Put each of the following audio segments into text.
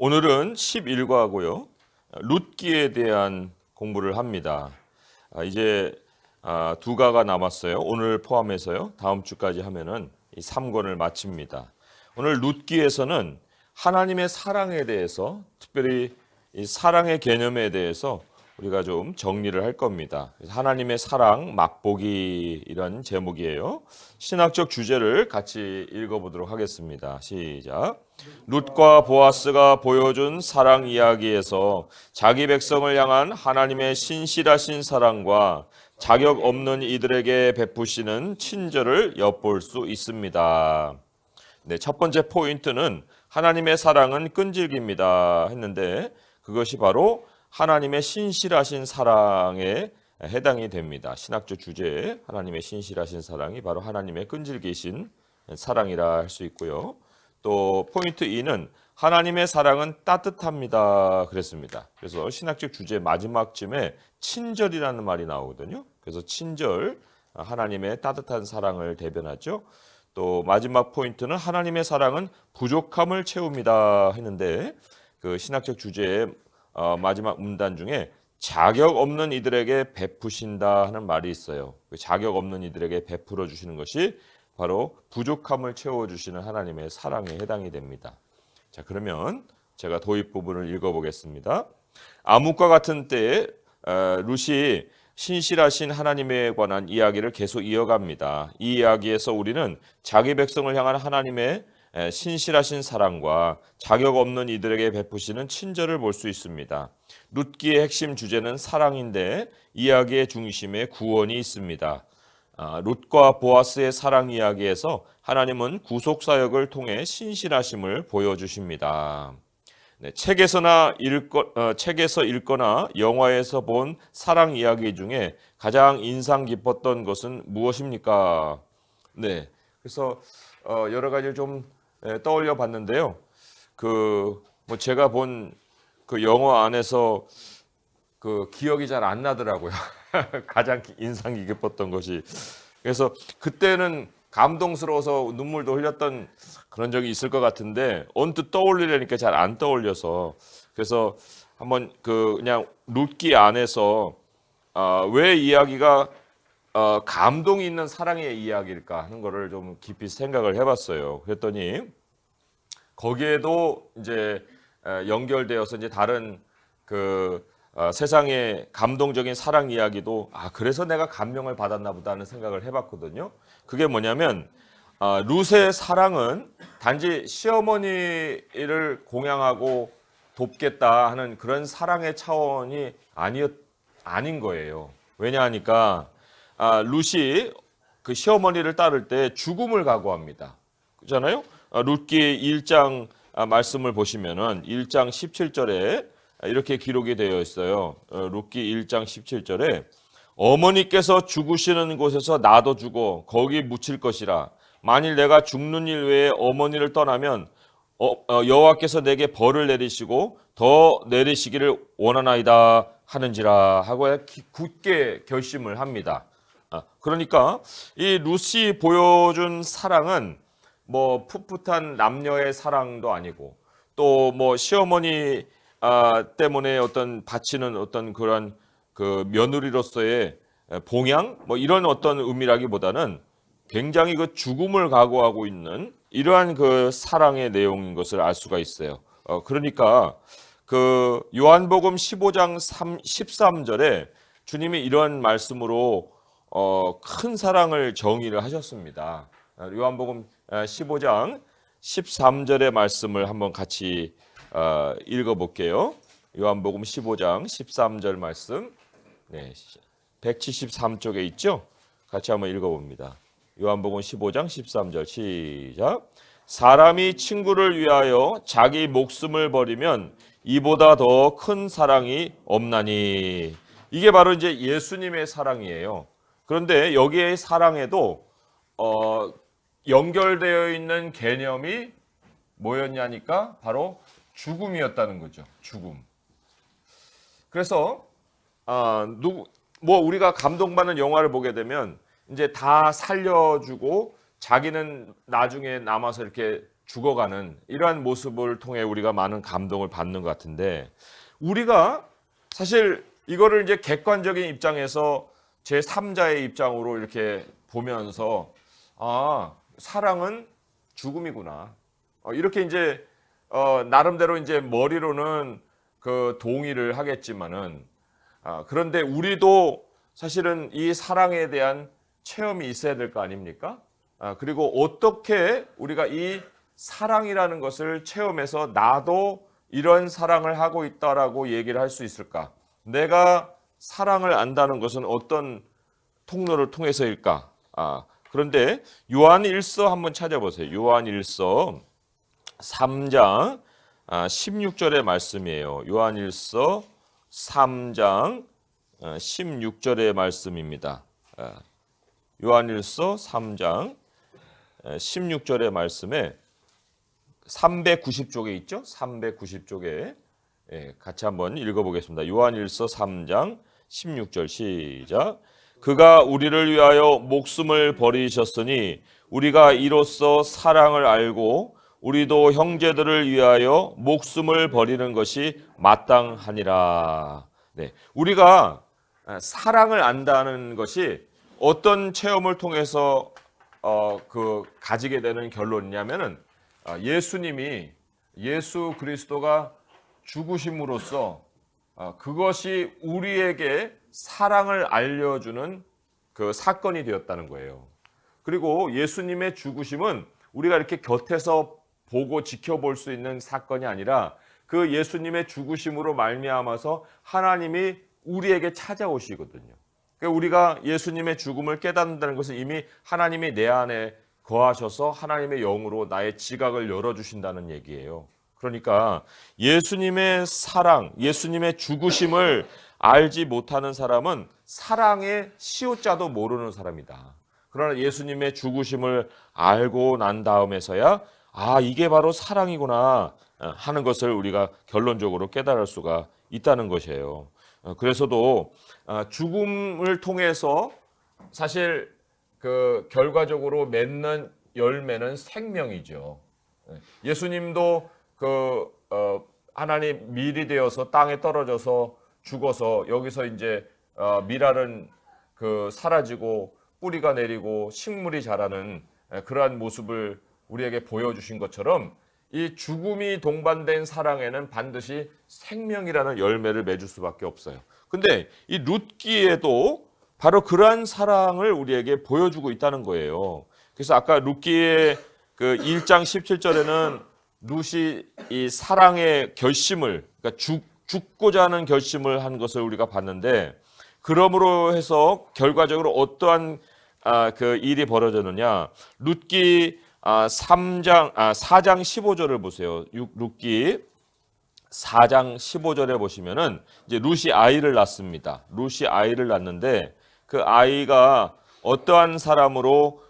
오늘은 11과고요. 룻기에 대한 공부를 합니다. 이제 두 과가 남았어요. 오늘 포함해서요. 다음 주까지 하면은 이 3권을 마칩니다. 오늘 룻기에서는 하나님의 사랑에 대해서, 특별히 이 사랑의 개념에 대해서 우리가 좀 정리를 할 겁니다. 하나님의 사랑 맛보기 이런 제목이에요. 신학적 주제를 같이 읽어보도록 하겠습니다. 시작. 룻과 보아스가 보여준 사랑 이야기에서 자기 백성을 향한 하나님의 신실하신 사랑과 자격 없는 이들에게 베푸시는 친절을 엿볼 수 있습니다. 네, 첫 번째 포인트는 하나님의 사랑은 끈질깁니다 했는데 그것이 바로 하나님의 신실하신 사랑에 해당이 됩니다. 신학적 주제에 하나님의 신실하신 사랑이 바로 하나님의 끈질기신 사랑이라 할 수 있고요. 또 포인트 2는 하나님의 사랑은 따뜻합니다 그랬습니다. 그래서 신학적 주제 마지막쯤에 친절이라는 말이 나오거든요. 그래서 친절, 하나님의 따뜻한 사랑을 대변하죠. 또 마지막 포인트는 하나님의 사랑은 부족함을 채웁니다 했는데 그 신학적 주제의 마지막 문단 중에 자격 없는 이들에게 베푸신다 하는 말이 있어요. 그 자격 없는 이들에게 베풀어 주시는 것이 바로 부족함을 채워주시는 하나님의 사랑에 해당이 됩니다. 자, 그러면 제가 도입 부분을 읽어보겠습니다. 암흑과 같은 때에 룻이 신실하신 하나님에 관한 이야기를 계속 이어갑니다. 이 이야기에서 우리는 자기 백성을 향한 하나님의 신실하신 사랑과 자격 없는 이들에게 베푸시는 친절을 볼 수 있습니다. 룻기의 핵심 주제는 사랑인데 이야기의 중심에 구원이 있습니다. 룻과 보아스의 사랑 이야기에서 하나님은 구속 사역을 통해 신실하심을 보여주십니다. 네, 책에서 읽거나 영화에서 본 사랑 이야기 중에 가장 인상 깊었던 것은 무엇입니까? 네, 그래서 여러 가지를 좀 떠올려 봤는데요. 제가 본 그 영화 안에서 그 기억이 잘 안 나더라고요. 가장 인상 깊었던 것이. 그래서 그때는 감동스러워서 눈물도 흘렸던 그런 적이 있을 것 같은데 언뜻 떠올리려니까 잘 안 떠올려서 그래서 한번 그냥 룻기 안에서 왜 이야기가 감동이 있는 사랑의 이야기일까 하는 거를 좀 깊이 생각을 해봤어요. 그랬더니 거기에도 이제 연결되어서 이제 다른 세상의 감동적인 사랑 이야기도 그래서 내가 감명을 받았나 보다 하는 생각을 해봤거든요. 그게 뭐냐면 룻의 사랑은 단지 시어머니를 공양하고 돕겠다 하는 그런 사랑의 차원이 아닌 거예요. 왜냐하니까 룻이 그 시어머니를 따를 때 죽음을 각오합니다. 그렇잖아요? 룻기 1장 말씀을 보시면은 1장 17절에 이렇게 기록이 되어 있어요. 룻기 1장 17절에 어머니께서 죽으시는 곳에서 나도 죽어 거기 묻힐 것이라. 만일 내가 죽는 일 외에 어머니를 떠나면 여호와께서 내게 벌을 내리시고 더 내리시기를 원하나이다 하는지라 하고 굳게 결심을 합니다. 그러니까 이 룻이 보여준 사랑은 뭐 풋풋한 남녀의 사랑도 아니고 또 뭐 시어머니 때문에 어떤 바치는 어떤 그런 그 며느리로서의 봉양 뭐 이런 어떤 의미라기보다는 굉장히 그 죽음을 각오하고 있는 이러한 그 사랑의 내용인 것을 알 수가 있어요. 그러니까 그 요한복음 15장 13절에 주님이 이런 말씀으로 큰 사랑을 정의를 하셨습니다. 요한복음 15장 13절의 말씀을 한번 같이 읽어볼게요. 요한복음 15장 13절 말씀, 173쪽에 있죠? 같이 한번 읽어봅니다. 요한복음 15장 13절 시작. 사람이 친구를 위하여 자기 목숨을 버리면 이보다 더 큰 사랑이 없나니. 이게 바로 이제 예수님의 사랑이에요. 그런데 여기에 사랑에도 연결되어 있는 개념이 뭐였냐니까 바로 죽음이었다는 거죠. 죽음. 그래서 우리가 감동받는 영화를 보게 되면 이제 다 살려주고 자기는 나중에 남아서 이렇게 죽어가는 이러한 모습을 통해 우리가 많은 감동을 받는 것 같은데, 우리가 사실 이거를 이제 객관적인 입장에서 제3자의 입장으로 이렇게 보면서 사랑은 죽음이구나. 이렇게 이제 나름대로 이제 머리로는 그 동의를 하겠지만은, 그런데 우리도 사실은 이 사랑에 대한 체험이 있어야 될 거 아닙니까? 그리고 어떻게 우리가 이 사랑이라는 것을 체험해서 나도 이런 사랑을 하고 있다라고 얘기를 할 수 있을까? 내가 사랑을 안다는 것은 어떤 통로를 통해서일까? 그런데 요한일서 한번 찾아보세요. 요한일서 3장 16절의 말씀이에요. 요한일서 3장 16절의 말씀입니다. 요한일서 3장 16절의 말씀에 390쪽에 있죠? 390쪽에 같이 한번 읽어보겠습니다. 요한일서 3장 16절 시작. 그가 우리를 위하여 목숨을 버리셨으니 우리가 이로써 사랑을 알고 우리도 형제들을 위하여 목숨을 버리는 것이 마땅하니라. 네, 우리가 사랑을 안다는 것이 어떤 체험을 통해서 가지게 되는 결론이냐면은 예수 그리스도가 죽으심으로써 그것이 우리에게 사랑을 알려주는 그 사건이 되었다는 거예요. 그리고 예수님의 죽으심은 우리가 이렇게 곁에서 보고 지켜볼 수 있는 사건이 아니라 그 예수님의 죽으심으로 말미암아서 하나님이 우리에게 찾아오시거든요. 그러니까 우리가 예수님의 죽음을 깨닫는다는 것은 이미 하나님이 내 안에 거하셔서 하나님의 영으로 나의 지각을 열어주신다는 얘기예요. 그러니까 예수님의 사랑, 예수님의 죽으심을 알지 못하는 사람은 사랑의 시옷자도 모르는 사람이다. 그러나 예수님의 죽으심을 알고 난 다음에서야 이게 바로 사랑이구나 하는 것을 우리가 결론적으로 깨달을 수가 있다는 것이에요. 그래서도 죽음을 통해서 사실 그 결과적으로 맺는 열매는 생명이죠. 예수님도 하나님 밀이 되어서 땅에 떨어져서 죽어서 여기서 이제 밀알은 사라지고 뿌리가 내리고 식물이 자라는 그러한 모습을 우리에게 보여주신 것처럼 이 죽음이 동반된 사랑에는 반드시 생명이라는 열매를 맺을 수밖에 없어요. 근데 이 룻기에도 바로 그러한 사랑을 우리에게 보여주고 있다는 거예요. 그래서 아까 룻기의 1장 17절에는 룻이 이 사랑의 결심을, 그러니까 죽고자 하는 결심을 한 것을 우리가 봤는데, 그러므로 해서 결과적으로 어떠한 그 일이 벌어졌느냐? 룻기 4장 15절을 보세요. 룻기 4장 15절에 보시면은 이제 룻이 아이를 낳습니다. 룻이 아이를 낳는데 그 아이가 어떠한 사람으로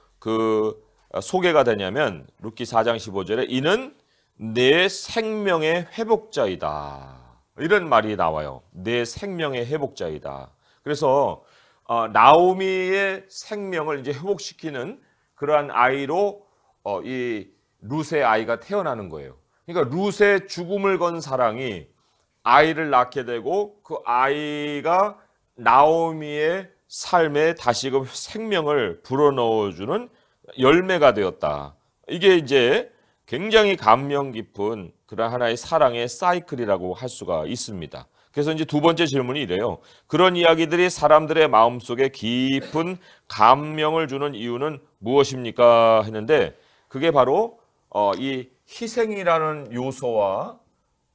소개가 되냐면 룻기 4장 15절에 이는 내 생명의 회복자이다. 이런 말이 나와요. 내 생명의 회복자이다. 그래서 나오미의 생명을 이제 회복시키는 그러한 아이로 이 룻의 아이가 태어나는 거예요. 그러니까 룻의 죽음을 건 사랑이 아이를 낳게 되고 그 아이가 나오미의 삶에 다시금 생명을 불어넣어주는 열매가 되었다. 이게 이제 굉장히 감명 깊은 그런 하나의 사랑의 사이클이라고 할 수가 있습니다. 그래서 이제 두 번째 질문이 이래요. 그런 이야기들이 사람들의 마음속에 깊은 감명을 주는 이유는 무엇입니까? 했는데 그게 바로 이 희생이라는 요소와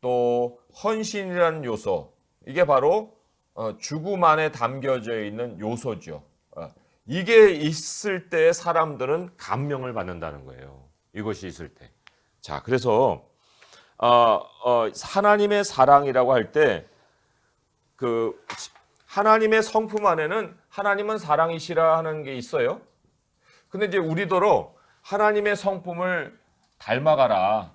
또 헌신이라는 요소, 이게 바로 죽음 안에 담겨져 있는 요소죠. 이게 있을 때 사람들은 감명을 받는다는 거예요. 이것이 있을 때. 자, 그래서 하나님의 사랑이라고 할 때 하나님의 성품 안에는 하나님은 사랑이시라 하는 게 있어요. 근데 이제 우리더러 하나님의 성품을 닮아가라.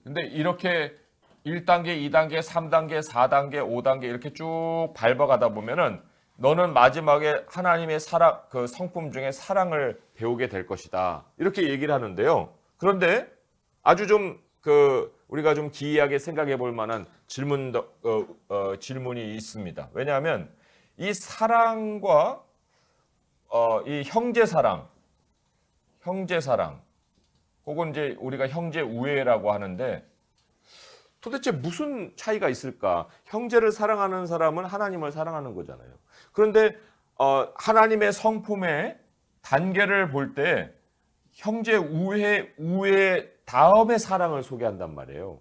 근데 이렇게 1단계, 2단계, 3단계, 4단계, 5단계 이렇게 쭉 밟아가다 보면은 너는 마지막에 하나님의 사랑, 성품 중에 사랑을 배우게 될 것이다. 이렇게 얘기를 하는데요. 그런데 아주 좀 우리가 좀 기이하게 생각해 볼 만한 질문이 있습니다. 왜냐하면 이 사랑과 이 형제 사랑 혹은 이제 우리가 형제 우애라고 하는데 도대체 무슨 차이가 있을까? 형제를 사랑하는 사람은 하나님을 사랑하는 거잖아요. 그런데 하나님의 성품의 단계를 볼 때 형제 우애 다음에 사랑을 소개한단 말이에요.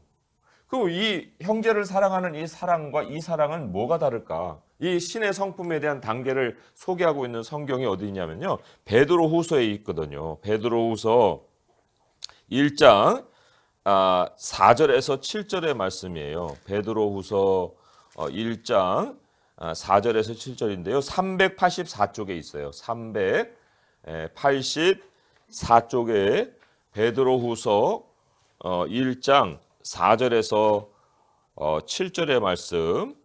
그럼 이 형제를 사랑하는 이 사랑과 이 사랑은 뭐가 다를까? 이 신의 성품에 대한 단계를 소개하고 있는 성경이 어디 있냐면요. 베드로후서에 있거든요. 베드로후서 1장 4절에서 7절의 말씀이에요. 베드로후서 1장 4절에서 7절인데요. 384쪽에 있어요. 384쪽에 베드로후서 1장 4절에서 7절의 말씀,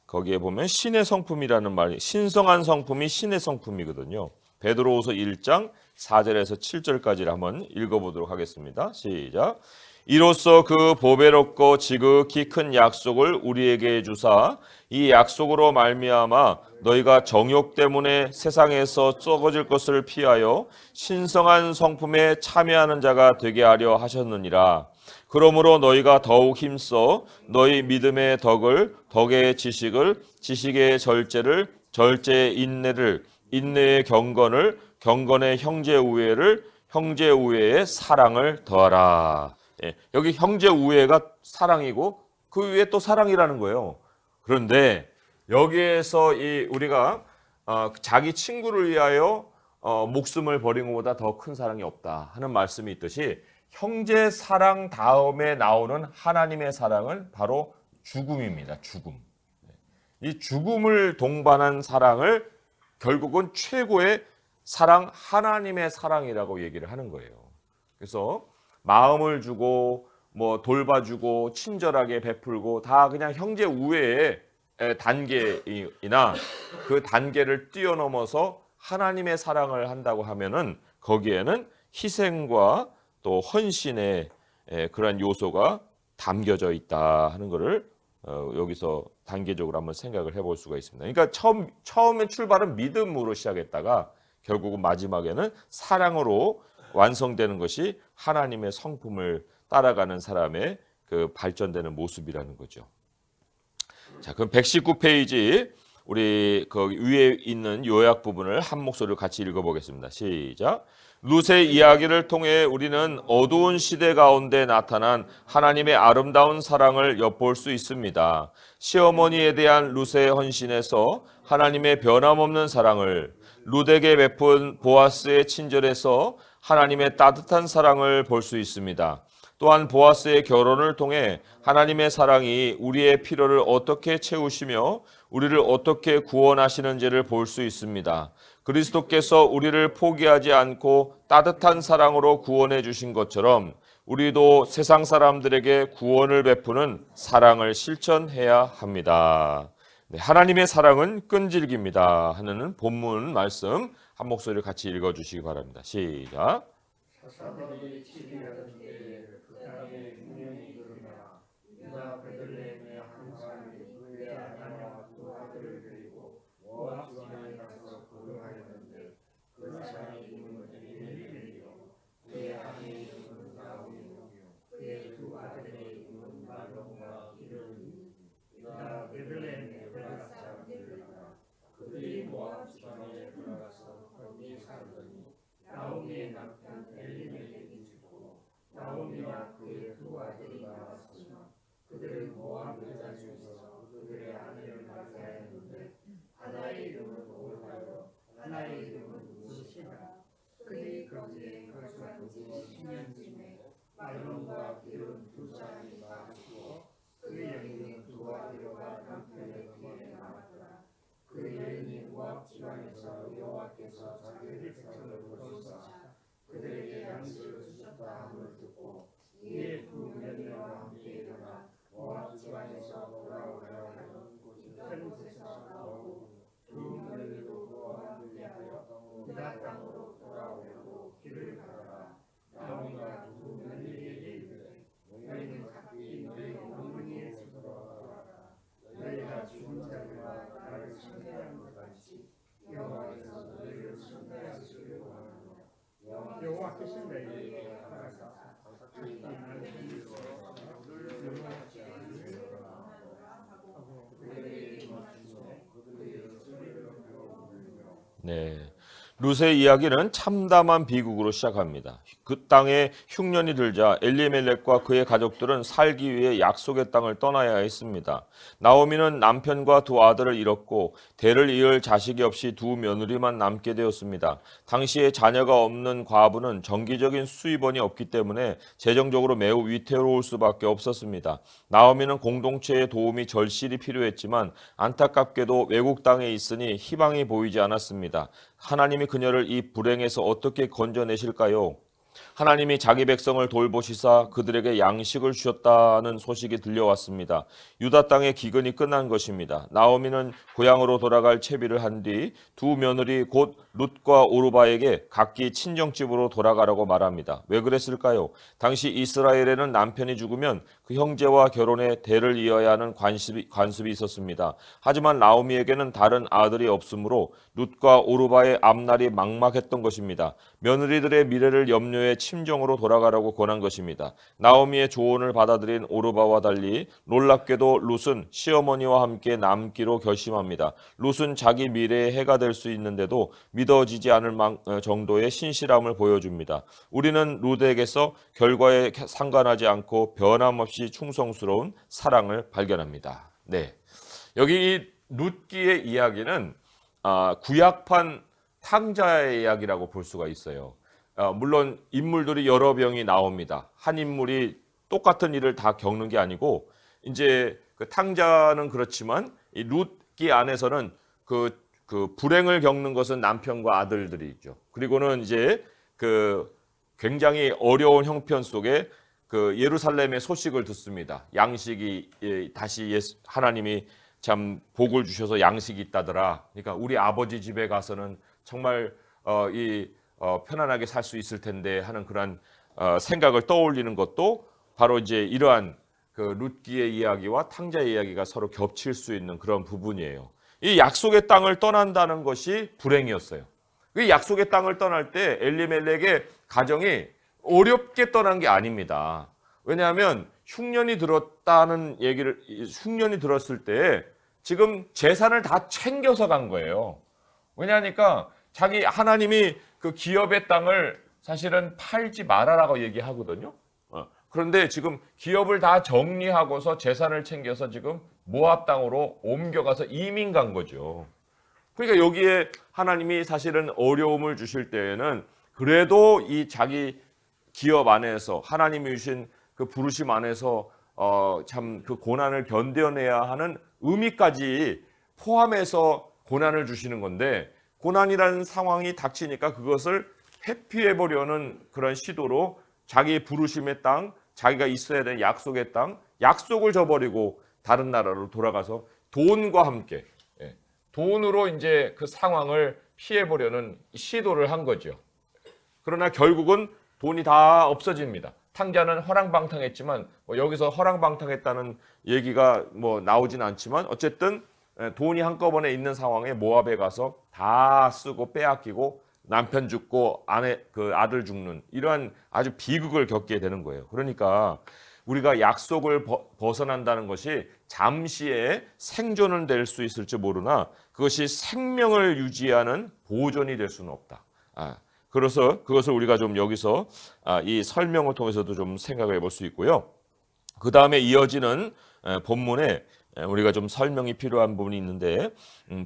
거기에 보면 신의 성품이라는 말이, 신성한 성품이 신의 성품이거든요. 베드로후서 1장 4절에서 7절까지를 한번 읽어보도록 하겠습니다. 시작. 이로써 그 보배롭고 지극히 큰 약속을 우리에게 주사 이 약속으로 말미암아 너희가 정욕 때문에 세상에서 썩어질 것을 피하여 신성한 성품에 참여하는 자가 되게 하려 하셨느니라. 그러므로 너희가 더욱 힘써 너희 믿음의 덕을, 덕의 지식을, 지식의 절제를, 절제의 인내를, 인내의 경건을, 경건의 형제 우애를, 형제 우애의 사랑을 더하라. 여기 형제 우애가 사랑이고 그 위에 또 사랑이라는 거예요. 그런데 여기에서 우리가 자기 친구를 위하여 목숨을 버린 것보다 더 큰 사랑이 없다 하는 말씀이 있듯이 형제 사랑 다음에 나오는 하나님의 사랑은 바로 죽음입니다. 죽음. 이 죽음을 동반한 사랑을 결국은 최고의 사랑, 하나님의 사랑이라고 얘기를 하는 거예요. 그래서 마음을 주고 뭐 돌봐주고 친절하게 베풀고 다 그냥 형제 우애의 단계이나 그 단계를 뛰어넘어서 하나님의 사랑을 한다고 하면은 거기에는 희생과 또 헌신의 그러한 요소가 담겨져 있다 하는 것을 여기서 단계적으로 한번 생각을 해볼 수가 있습니다. 그러니까 처음에 출발은 믿음으로 시작했다가 결국은 마지막에는 사랑으로 완성되는 것이 하나님의 성품을 따라가는 사람의 그 발전되는 모습이라는 거죠. 자, 그럼 119페이지 우리 그 위에 있는 요약 부분을 한 목소리로 같이 읽어보겠습니다. 시작. 룻의 이야기를 통해 우리는 어두운 시대 가운데 나타난 하나님의 아름다운 사랑을 엿볼 수 있습니다. 시어머니에 대한 룻의 헌신에서 하나님의 변함없는 사랑을, 룻에게 베푼 보아스의 친절에서 하나님의 따뜻한 사랑을 볼 수 있습니다. 또한 보아스의 결혼을 통해 하나님의 사랑이 우리의 필요를 어떻게 채우시며 우리를 어떻게 구원하시는지를 볼 수 있습니다. 그리스도께서 우리를 포기하지 않고 따뜻한 사랑으로 구원해 주신 것처럼 우리도 세상 사람들에게 구원을 베푸는 사랑을 실천해야 합니다. 네, 하나님의 사랑은 끈질깁니다 하는 본문 말씀 한 목소리를 같이 읽어주시기 바랍니다. 시작. 사사들이 치리하던 때에 그 땅에 흉년이 일어나 유다 베들레헴의 한 사람이 그의 아내와 두 아들을 데리고 모압 지방에 가서 거주하였는데 그 사람의 이름은 엘리멜이요 그의 아내의 이름은 나오미요 그의 두 아들의 이름은 말론과 기르니 유다 베들레헴의 블라 사람들이라. 그들이 모압 지방에 들어가서 거기 살더니 나오미의 남편 엘리멜렉이 죽고 나오미와 그의 두 아들이 나왔으나 그들은 모압 여자 중에서 그들의 아내를 맞이하였는데 하나의 이름은 올가요 하나의 이름은 루시라. 그들이 거기에 거주한 지 10년쯤에 말론과 기른 두 사람이 나왔고 그 여인은 두 아들과 남편의 뒤에 나왔더라. 그 여인이 모압 지방에서 여호와께서 자기 백성을 보시사 그들에게 양식을 주셨다 함을 듣고 이에 두 며느리와 함께 일어나 모압 지방에서 돌아오려 하는 이곳에서 나오고 두 며느리도 그와 함께 하여 유다 땅으로 돌아오려고 길을 가다가 나오미가 두 며느리에게 이르되 너희는 각기 너희 어머니에서 돌아가라. 너희가 죽은 자들과 나를 상대하는 것 같이 여호와께서 너희를 상대하시려고 하느니라. 여호와께서 너희에게 하라사 각기 나를 위해서 여호와께 알리라 하고 그들에게 맞추며 그들의 소리를 배워보며. 네. 룻의 이야기는 참담한 비극으로 시작합니다. 그 땅에 흉년이 들자 엘리멜렉과 그의 가족들은 살기 위해 약속의 땅을 떠나야 했습니다. 나오미는 남편과 두 아들을 잃었고 대를 이을 자식이 없이 두 며느리만 남게 되었습니다. 당시에 자녀가 없는 과부는 정기적인 수입원이 없기 때문에 재정적으로 매우 위태로울 수밖에 없었습니다. 나오미는 공동체의 도움이 절실히 필요했지만 안타깝게도 외국 땅에 있으니 희망이 보이지 않았습니다. 하나님이 그녀를 이 불행에서 어떻게 건져내실까요? 하나님이 자기 백성을 돌보시사 그들에게 양식을 주셨다는 소식이 들려왔습니다. 유다 땅의 기근이 끝난 것입니다. 나오미는 고향으로 돌아갈 채비를 한 뒤 두 며느리 곧 룻과 오르바에게 각기 친정집으로 돌아가라고 말합니다. 왜 그랬을까요? 당시 이스라엘에는 남편이 죽으면 그 형제와 결혼해 대를 이어야 하는 관습이 있었습니다. 하지만 나오미에게는 다른 아들이 없으므로 룻과 오르바의 앞날이 막막했던 것입니다. 며느리들의 미래를 염려해 친정으로 돌아가라고 권한 것입니다. 나오미의 조언을 받아들인 오르바와 달리 놀랍게도 룻은 시어머니와 함께 남기로 결심합니다. 룻은 자기 미래에 해가 될 수 있는데도 믿어지지 않을 정도의 신실함을 보여줍니다. 우리는 룻에게서 결과에 상관하지 않고 변함없이 충성스러운 사랑을 발견합니다. 네, 여기 이 룻기의 이야기는 구약판 탕자의 이야기라고 볼 수가 있어요. 물론 인물들이 여러 명이 나옵니다. 한 인물이 똑같은 일을 다 겪는 게 아니고 이제 그 탕자는 그렇지만 이 룻기 안에서는 그 불행을 겪는 것은 남편과 아들들이 있죠. 그리고는 이제 그 굉장히 어려운 형편 속에 그 예루살렘의 소식을 듣습니다. 양식이 다시 하나님이 참 복을 주셔서 양식이 있다더라. 그러니까 우리 아버지 집에 가서는 정말 편안하게 살 수 있을 텐데 하는 그런 생각을 떠올리는 것도 바로 이제 이러한 그 룻기의 이야기와 탕자의 이야기가 서로 겹칠 수 있는 그런 부분이에요. 이 약속의 땅을 떠난다는 것이 불행이었어요. 이 약속의 땅을 떠날 때 엘리멜렉의 가정이 어렵게 떠난 게 아닙니다. 왜냐하면 흉년이 들었을 때 지금 재산을 다 챙겨서 간 거예요. 왜냐하니까 자기 하나님이 그 기업의 땅을 사실은 팔지 말아라고 얘기하거든요. 그런데 지금 기업을 다 정리하고서 재산을 챙겨서 지금 모압 땅으로 옮겨가서 이민 간 거죠. 그러니까 여기에 하나님이 사실은 어려움을 주실 때에는 그래도 이 자기 기업 안에서 하나님이 주신 그 부르심 안에서 참 그 고난을 견뎌내야 하는 의미까지 포함해서 고난을 주시는 건데, 고난이라는 상황이 닥치니까 그것을 회피해보려는 그런 시도로 자기 부르심의 땅, 자기가 있어야 되는 약속의 땅, 약속을 저버리고 다른 나라로 돌아가서 돈과 함께 돈으로 이제 그 상황을 피해보려는 시도를 한 거죠. 그러나 결국은 돈이 다 없어집니다. 탕자는 허랑방탕했지만 여기서 허랑방탕했다는 얘기가 나오진 않지만 어쨌든 돈이 한꺼번에 있는 상황에 모압에 가서 다 쓰고 빼앗기고 남편 죽고 아들 죽는 이러한 아주 비극을 겪게 되는 거예요. 그러니까 우리가 약속을 벗어난다는 것이 잠시의 생존은 될 수 있을지 모르나 그것이 생명을 유지하는 보존이 될 수는 없다. 그래서 그것을 우리가 좀 여기서 이 설명을 통해서도 좀 생각해 볼 수 있고요. 그 다음에 이어지는 본문에 우리가 좀 설명이 필요한 부분이 있는데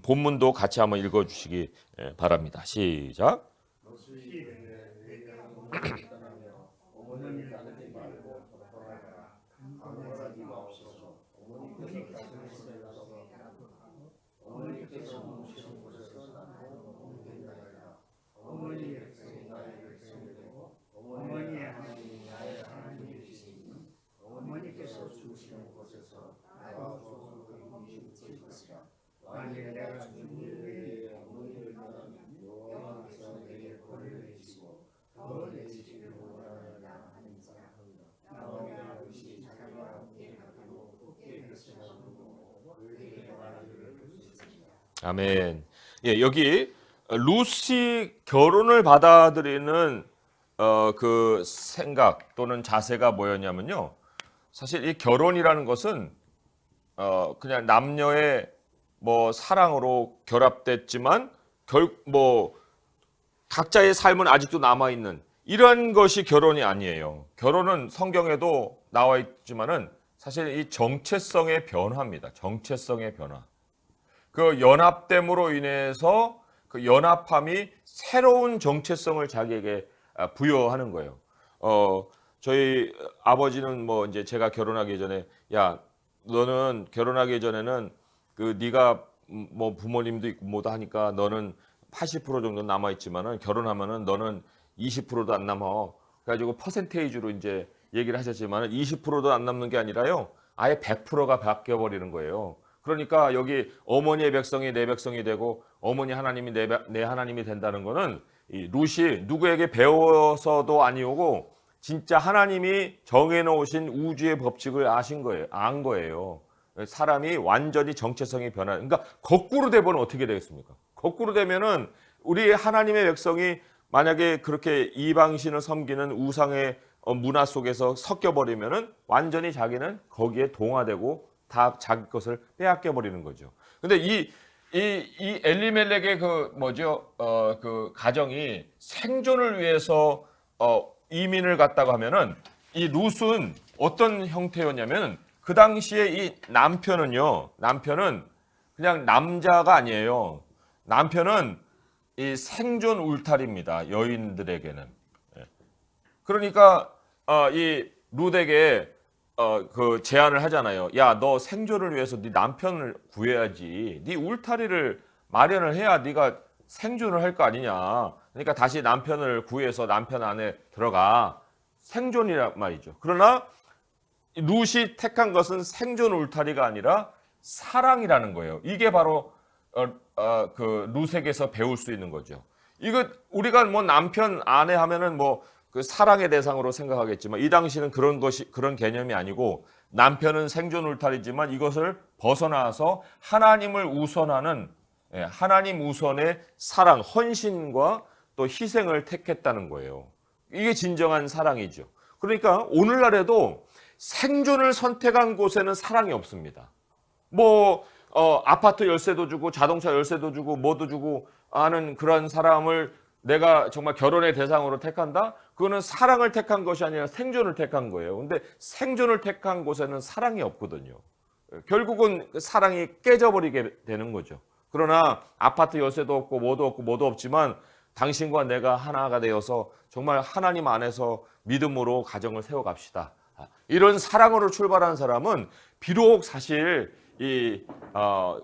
본문도 같이 한번 읽어주시기 바랍니다. 시작. 만일 내가 주님의 어머니를 떠나면 여호와께서 내게 벌을 내리시고 더 내리시기를 원하느냐 하는 자 나오미가 룻이 아멘. 예, 여기 루시 결혼을 받아들이는 그 생각 또는 자세가 뭐였냐면요. 사실 이 결혼이라는 것은 그냥 남녀의 뭐 사랑으로 결합됐지만 뭐 각자의 삶은 아직도 남아 있는 이런 것이 결혼이 아니에요. 결혼은 성경에도 나와 있지만은 사실 이 정체성의 변화입니다. 정체성의 변화. 그 연합됨으로 인해서 그 연합함이 새로운 정체성을 자기에게 부여하는 거예요. 저희 아버지는 뭐 이제 제가 결혼하기 전에 야, 너는 결혼하기 전에는 그 네가 뭐 부모님도 있고 뭐도 하니까 너는 80% 정도 남아 있지만은 결혼하면은 너는 20%도 안 남아. 그래가지고 퍼센테이지로 이제 얘기를 하셨지만은 20%도 안 남는 게 아니라요. 아예 100%가 바뀌어 버리는 거예요. 그러니까 여기 어머니의 백성이 내 백성이 되고 어머니 하나님이 내 하나님이 된다는 거는 이 룻이 누구에게 배워서도 아니오고 진짜 하나님이 정해놓으신 우주의 법칙을 안 거예요. 사람이 완전히 정체성이 그러니까 거꾸로 되면 어떻게 되겠습니까? 거꾸로 되면은 우리 하나님의 백성이 만약에 그렇게 이방신을 섬기는 우상의 문화 속에서 섞여버리면은 완전히 자기는 거기에 동화되고 다 자기 것을 빼앗겨 버리는 거죠. 근데 이 엘리멜렉의 그 가정이 생존을 위해서 이민을 갔다고 하면은 이 룻은 어떤 형태였냐면 그 당시에 이 남편은 그냥 남자가 아니에요. 남편은 이 생존 울타리입니다. 여인들에게는. 그러니까 이 룻에게 그 제안을 하잖아요. 야, 너 생존을 위해서 네 남편을 구해야지. 네 울타리를 마련을 해야 네가 생존을 할 거 아니냐. 그러니까 다시 남편을 구해서 남편 안에 들어가. 생존이란 말이죠. 그러나 룻이 택한 것은 생존 울타리가 아니라 사랑이라는 거예요. 이게 바로 그 룻에게서 배울 수 있는 거죠. 이거 우리가 뭐 남편 아내 하면은 뭐 그 사랑의 대상으로 생각하겠지만 이 당시는 그런 개념이 아니고 남편은 생존 울타리지만 이것을 벗어나서 하나님을 우선하는 하나님 우선의 사랑, 헌신과 또 희생을 택했다는 거예요. 이게 진정한 사랑이죠. 그러니까 오늘날에도 생존을 선택한 곳에는 사랑이 없습니다. 뭐 아파트 열쇠도 주고 자동차 열쇠도 주고 뭐도 주고 하는 그런 사람을 내가 정말 결혼의 대상으로 택한다? 그거는 사랑을 택한 것이 아니라 생존을 택한 거예요. 근데 생존을 택한 곳에는 사랑이 없거든요. 결국은 사랑이 깨져버리게 되는 거죠. 그러나 아파트 열쇠도 없고 뭐도 없지만 당신과 내가 하나가 되어서 정말 하나님 안에서 믿음으로 가정을 세워갑시다. 이런 사랑으로 출발한 사람은 비록 사실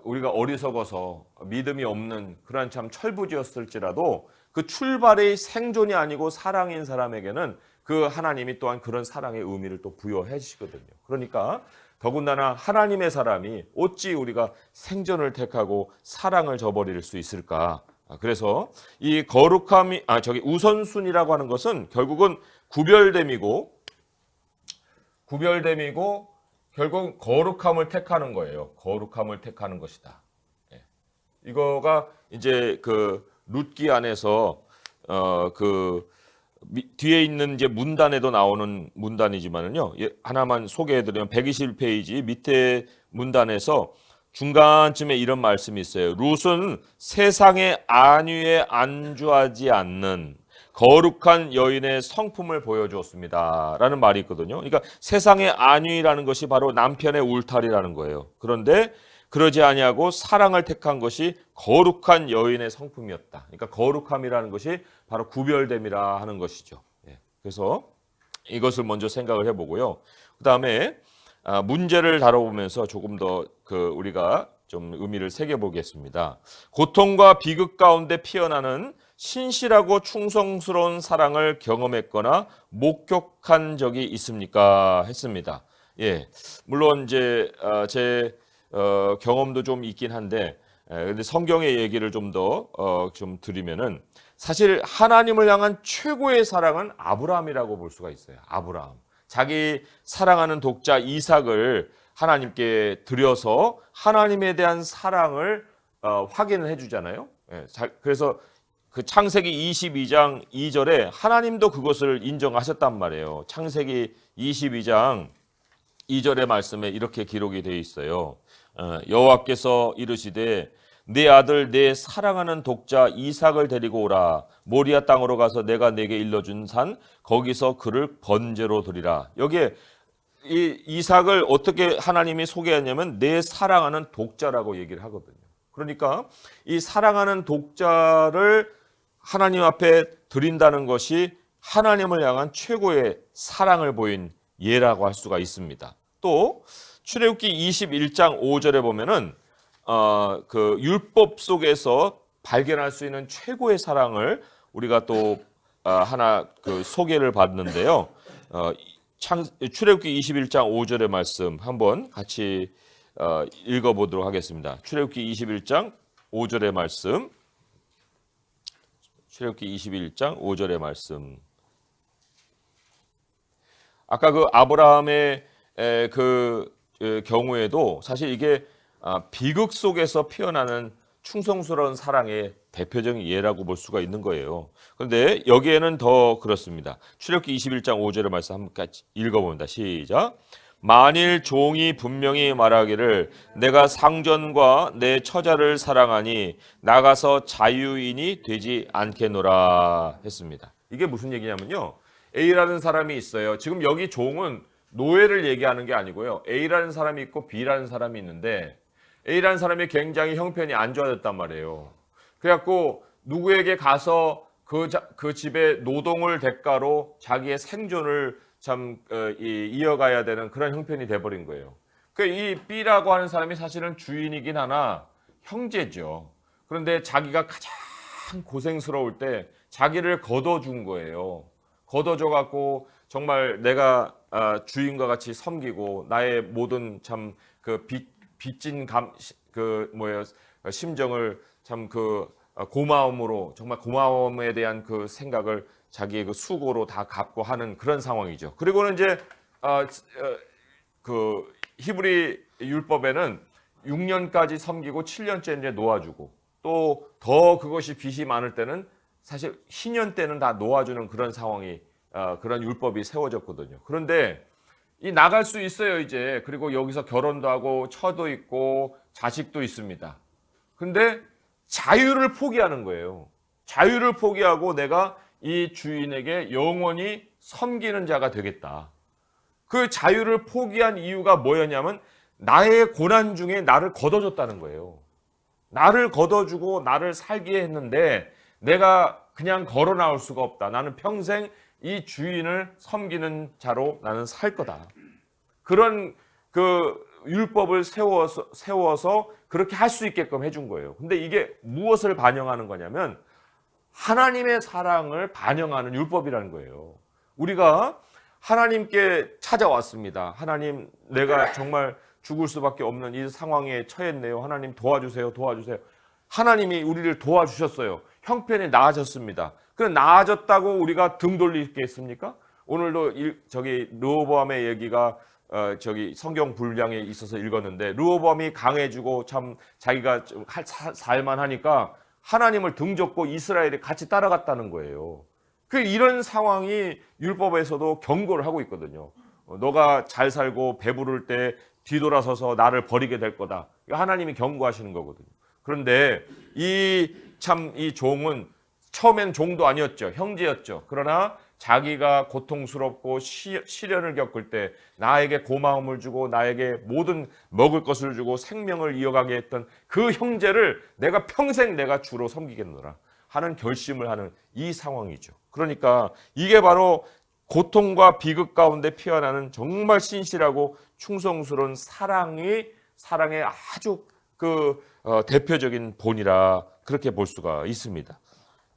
우리가 어리석어서 믿음이 없는 그런 참 철부지였을지라도 그 출발의 생존이 아니고 사랑인 사람에게는 그 하나님이 또한 그런 사랑의 의미를 또 부여해 주시거든요. 그러니까 더군다나 하나님의 사람이 어찌 우리가 생존을 택하고 사랑을 저버릴 수 있을까? 그래서 이 거룩함이 우선순위라고 하는 것은 결국은 구별됨이고 결국 거룩함을 택하는 거예요. 거룩함을 택하는 것이다. 이거가 이제 그 룻기 안에서 그 뒤에 있는 이제 문단에도 나오는 문단이지만은요. 하나만 소개해드리면 121페이지 밑에 문단에서 중간쯤에 이런 말씀이 있어요. 룻은 세상의 안위에 안주하지 않는 거룩한 여인의 성품을 보여주었습니다. 라는 말이 있거든요. 그러니까 세상의 안위라는 것이 바로 남편의 울타리라는 거예요. 그런데 그러지 아니하고 사랑을 택한 것이 거룩한 여인의 성품이었다. 그러니까 거룩함이라는 것이 바로 구별됨이라 하는 것이죠. 그래서 이것을 먼저 생각을 해보고요. 그 다음에 문제를 다뤄보면서 조금 더 우리가 좀 의미를 새겨보겠습니다. 고통과 비극 가운데 피어나는 신실하고 충성스러운 사랑을 경험했거나 목격한 적이 있습니까? 했습니다. 물론 이제 제 경험도 좀 있긴 한데, 근데 성경의 얘기를 좀 더 좀 드리면은 사실 하나님을 향한 최고의 사랑은 아브라함이라고 볼 수가 있어요. 아브라함. 자기 사랑하는 독자 이삭을 하나님께 드려서 하나님에 대한 사랑을 확인을 해주잖아요. 그래서 그 창세기 22장 2절에 하나님도 그것을 인정하셨단 말이에요. 창세기 22장 2절의 말씀에 이렇게 기록이 되어 있어요. 여호와께서 이르시되 내 아들 내 사랑하는 독자 이삭을 데리고 오라. 모리아 땅으로 가서 내가 내게 일러준 산 거기서 그를 번제로 드리라. 여기에 이 이삭을 어떻게 하나님이 소개하냐면 내 사랑하는 독자라고 얘기를 하거든요. 그러니까 이 사랑하는 독자를 하나님 앞에 드린다는 것이 하나님을 향한 최고의 사랑을 보인 예라고 할 수가 있습니다. 또 출애굽기 21장 5절에 보면은 그 율법 속에서 발견할 수 있는 최고의 사랑을 우리가 또 하나 그 소개를 받는데요. 출애굽기 21장 5절의 말씀 한번 같이 읽어보도록 하겠습니다. 출애굽기 21장 5절의 말씀. 출애굽기 21장 5절의 말씀. 아까 그 아브라함의 그 경우에도 사실 이게 비극 속에서 피어나는 충성스러운 사랑의 대표적인 예라고 볼 수가 있는 거예요. 그런데 여기에는 더 그렇습니다. 출애굽기 21장 5절의 말씀 한번 같이 읽어봅니다. 시작. 만일 종이 분명히 말하기를 내가 상전과 내 처자를 사랑하니 나가서 자유인이 되지 않겠노라 했습니다. 이게 무슨 얘기냐면요. A라는 사람이 있어요. 지금 여기 종은 노예를 얘기하는 게 아니고요. A라는 사람이 있고 B라는 사람이 있는데 A라는 사람이 굉장히 형편이 안 좋아졌단 말이에요. 그래갖고 누구에게 가서 그 집의 노동을 대가로 자기의 생존을 참 이어가야 되는 그런 형편이 돼버린 거예요. 이 B라고 하는 사람이 사실은 주인이긴 하나 형제죠. 그런데 자기가 가장 고생스러울 때 자기를 걷어준 거예요. 걷어줘 갖고 정말 내가 주인과 같이 섬기고 나의 모든 참 그 빚진 심정을 참 고마움으로 정말 고마움에 대한 그 생각을 자기의 그 수고로 다 갚고 하는 그런 상황이죠. 그리고는 이제 그 히브리 율법에는 6년까지 섬기고 7년째 이제 놓아주고 또 더 그것이 빚이 많을 때는 사실 희년 때는 다 놓아주는 그런 상황이 그런 율법이 세워졌거든요. 그런데 이 나갈 수 있어요 이제. 그리고 여기서 결혼도 하고 처도 있고 자식도 있습니다. 근데 자유를 포기하는 거예요. 자유를 포기하고 내가 이 주인에게 영원히 섬기는 자가 되겠다. 그 자유를 포기한 이유가 뭐였냐면 나의 고난 중에 나를 걷어줬다는 거예요. 나를 걷어주고 나를 살게 했는데 내가 그냥 걸어 나올 수가 없다. 나는 평생 이 주인을 섬기는 자로 나는 살 거다. 그런 그 율법을 세워서 그렇게 할 수 있게끔 해준 거예요. 근데 이게 무엇을 반영하는 거냐면 하나님의 사랑을 반영하는 율법이라는 거예요. 우리가 하나님께 찾아왔습니다. 하나님, 내가 정말 죽을 수밖에 없는 이 상황에 처했네요. 하나님 도와주세요. 도와주세요. 하나님이 우리를 도와주셨어요. 형편이 나아졌습니다. 그럼 나아졌다고 우리가 등 돌리겠습니까? 오늘도 르호보암의 얘기가 성경 분량에 있어서 읽었는데 르호보암이 강해지고 참 자기가 좀 살만하니까 하나님을 등졌고 이스라엘이 같이 따라갔다는 거예요. 이런 상황이 율법에서도 경고를 하고 있거든요. 너가 잘 살고 배부를 때 뒤돌아서서 나를 버리게 될 거다. 하나님이 경고하시는 거거든요. 그런데 이 종은 처음엔 종도 아니었죠. 형제였죠. 그러나 자기가 고통스럽고 시련을 겪을 때 나에게 고마움을 주고 나에게 모든 먹을 것을 주고 생명을 이어가게 했던 그 형제를 내가 평생 내가 주로 섬기겠노라 하는 결심을 하는 이 상황이죠. 그러니까 이게 바로 고통과 비극 가운데 피어나는 정말 신실하고 충성스러운 사랑의 아주 대표적인 본이라 그렇게 볼 수가 있습니다.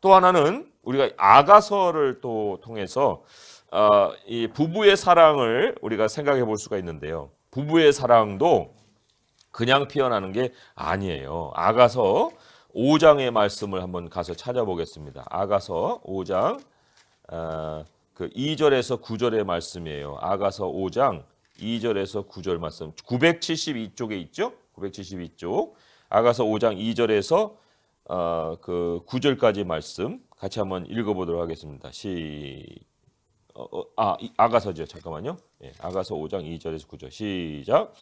또 하나는 우리가 아가서를 또 통해서 이 부부의 사랑을 우리가 생각해 볼 수가 있는데요. 부부의 사랑도 그냥 피어나는 게 아니에요. 아가서 5장의 말씀을 한번 가서 찾아보겠습니다. 아가서 5장 그 2절에서 9절의 말씀이에요. 아가서 5장 2절에서 9절 말씀. 972쪽에 있죠? 972쪽. 아가서 5장 2절에서 그 9절까지 말씀 같이 한번 읽어보도록 하겠습니다. 아가서죠. 잠깐만요. 예, 아가서 5장 2절에서 9절 시작.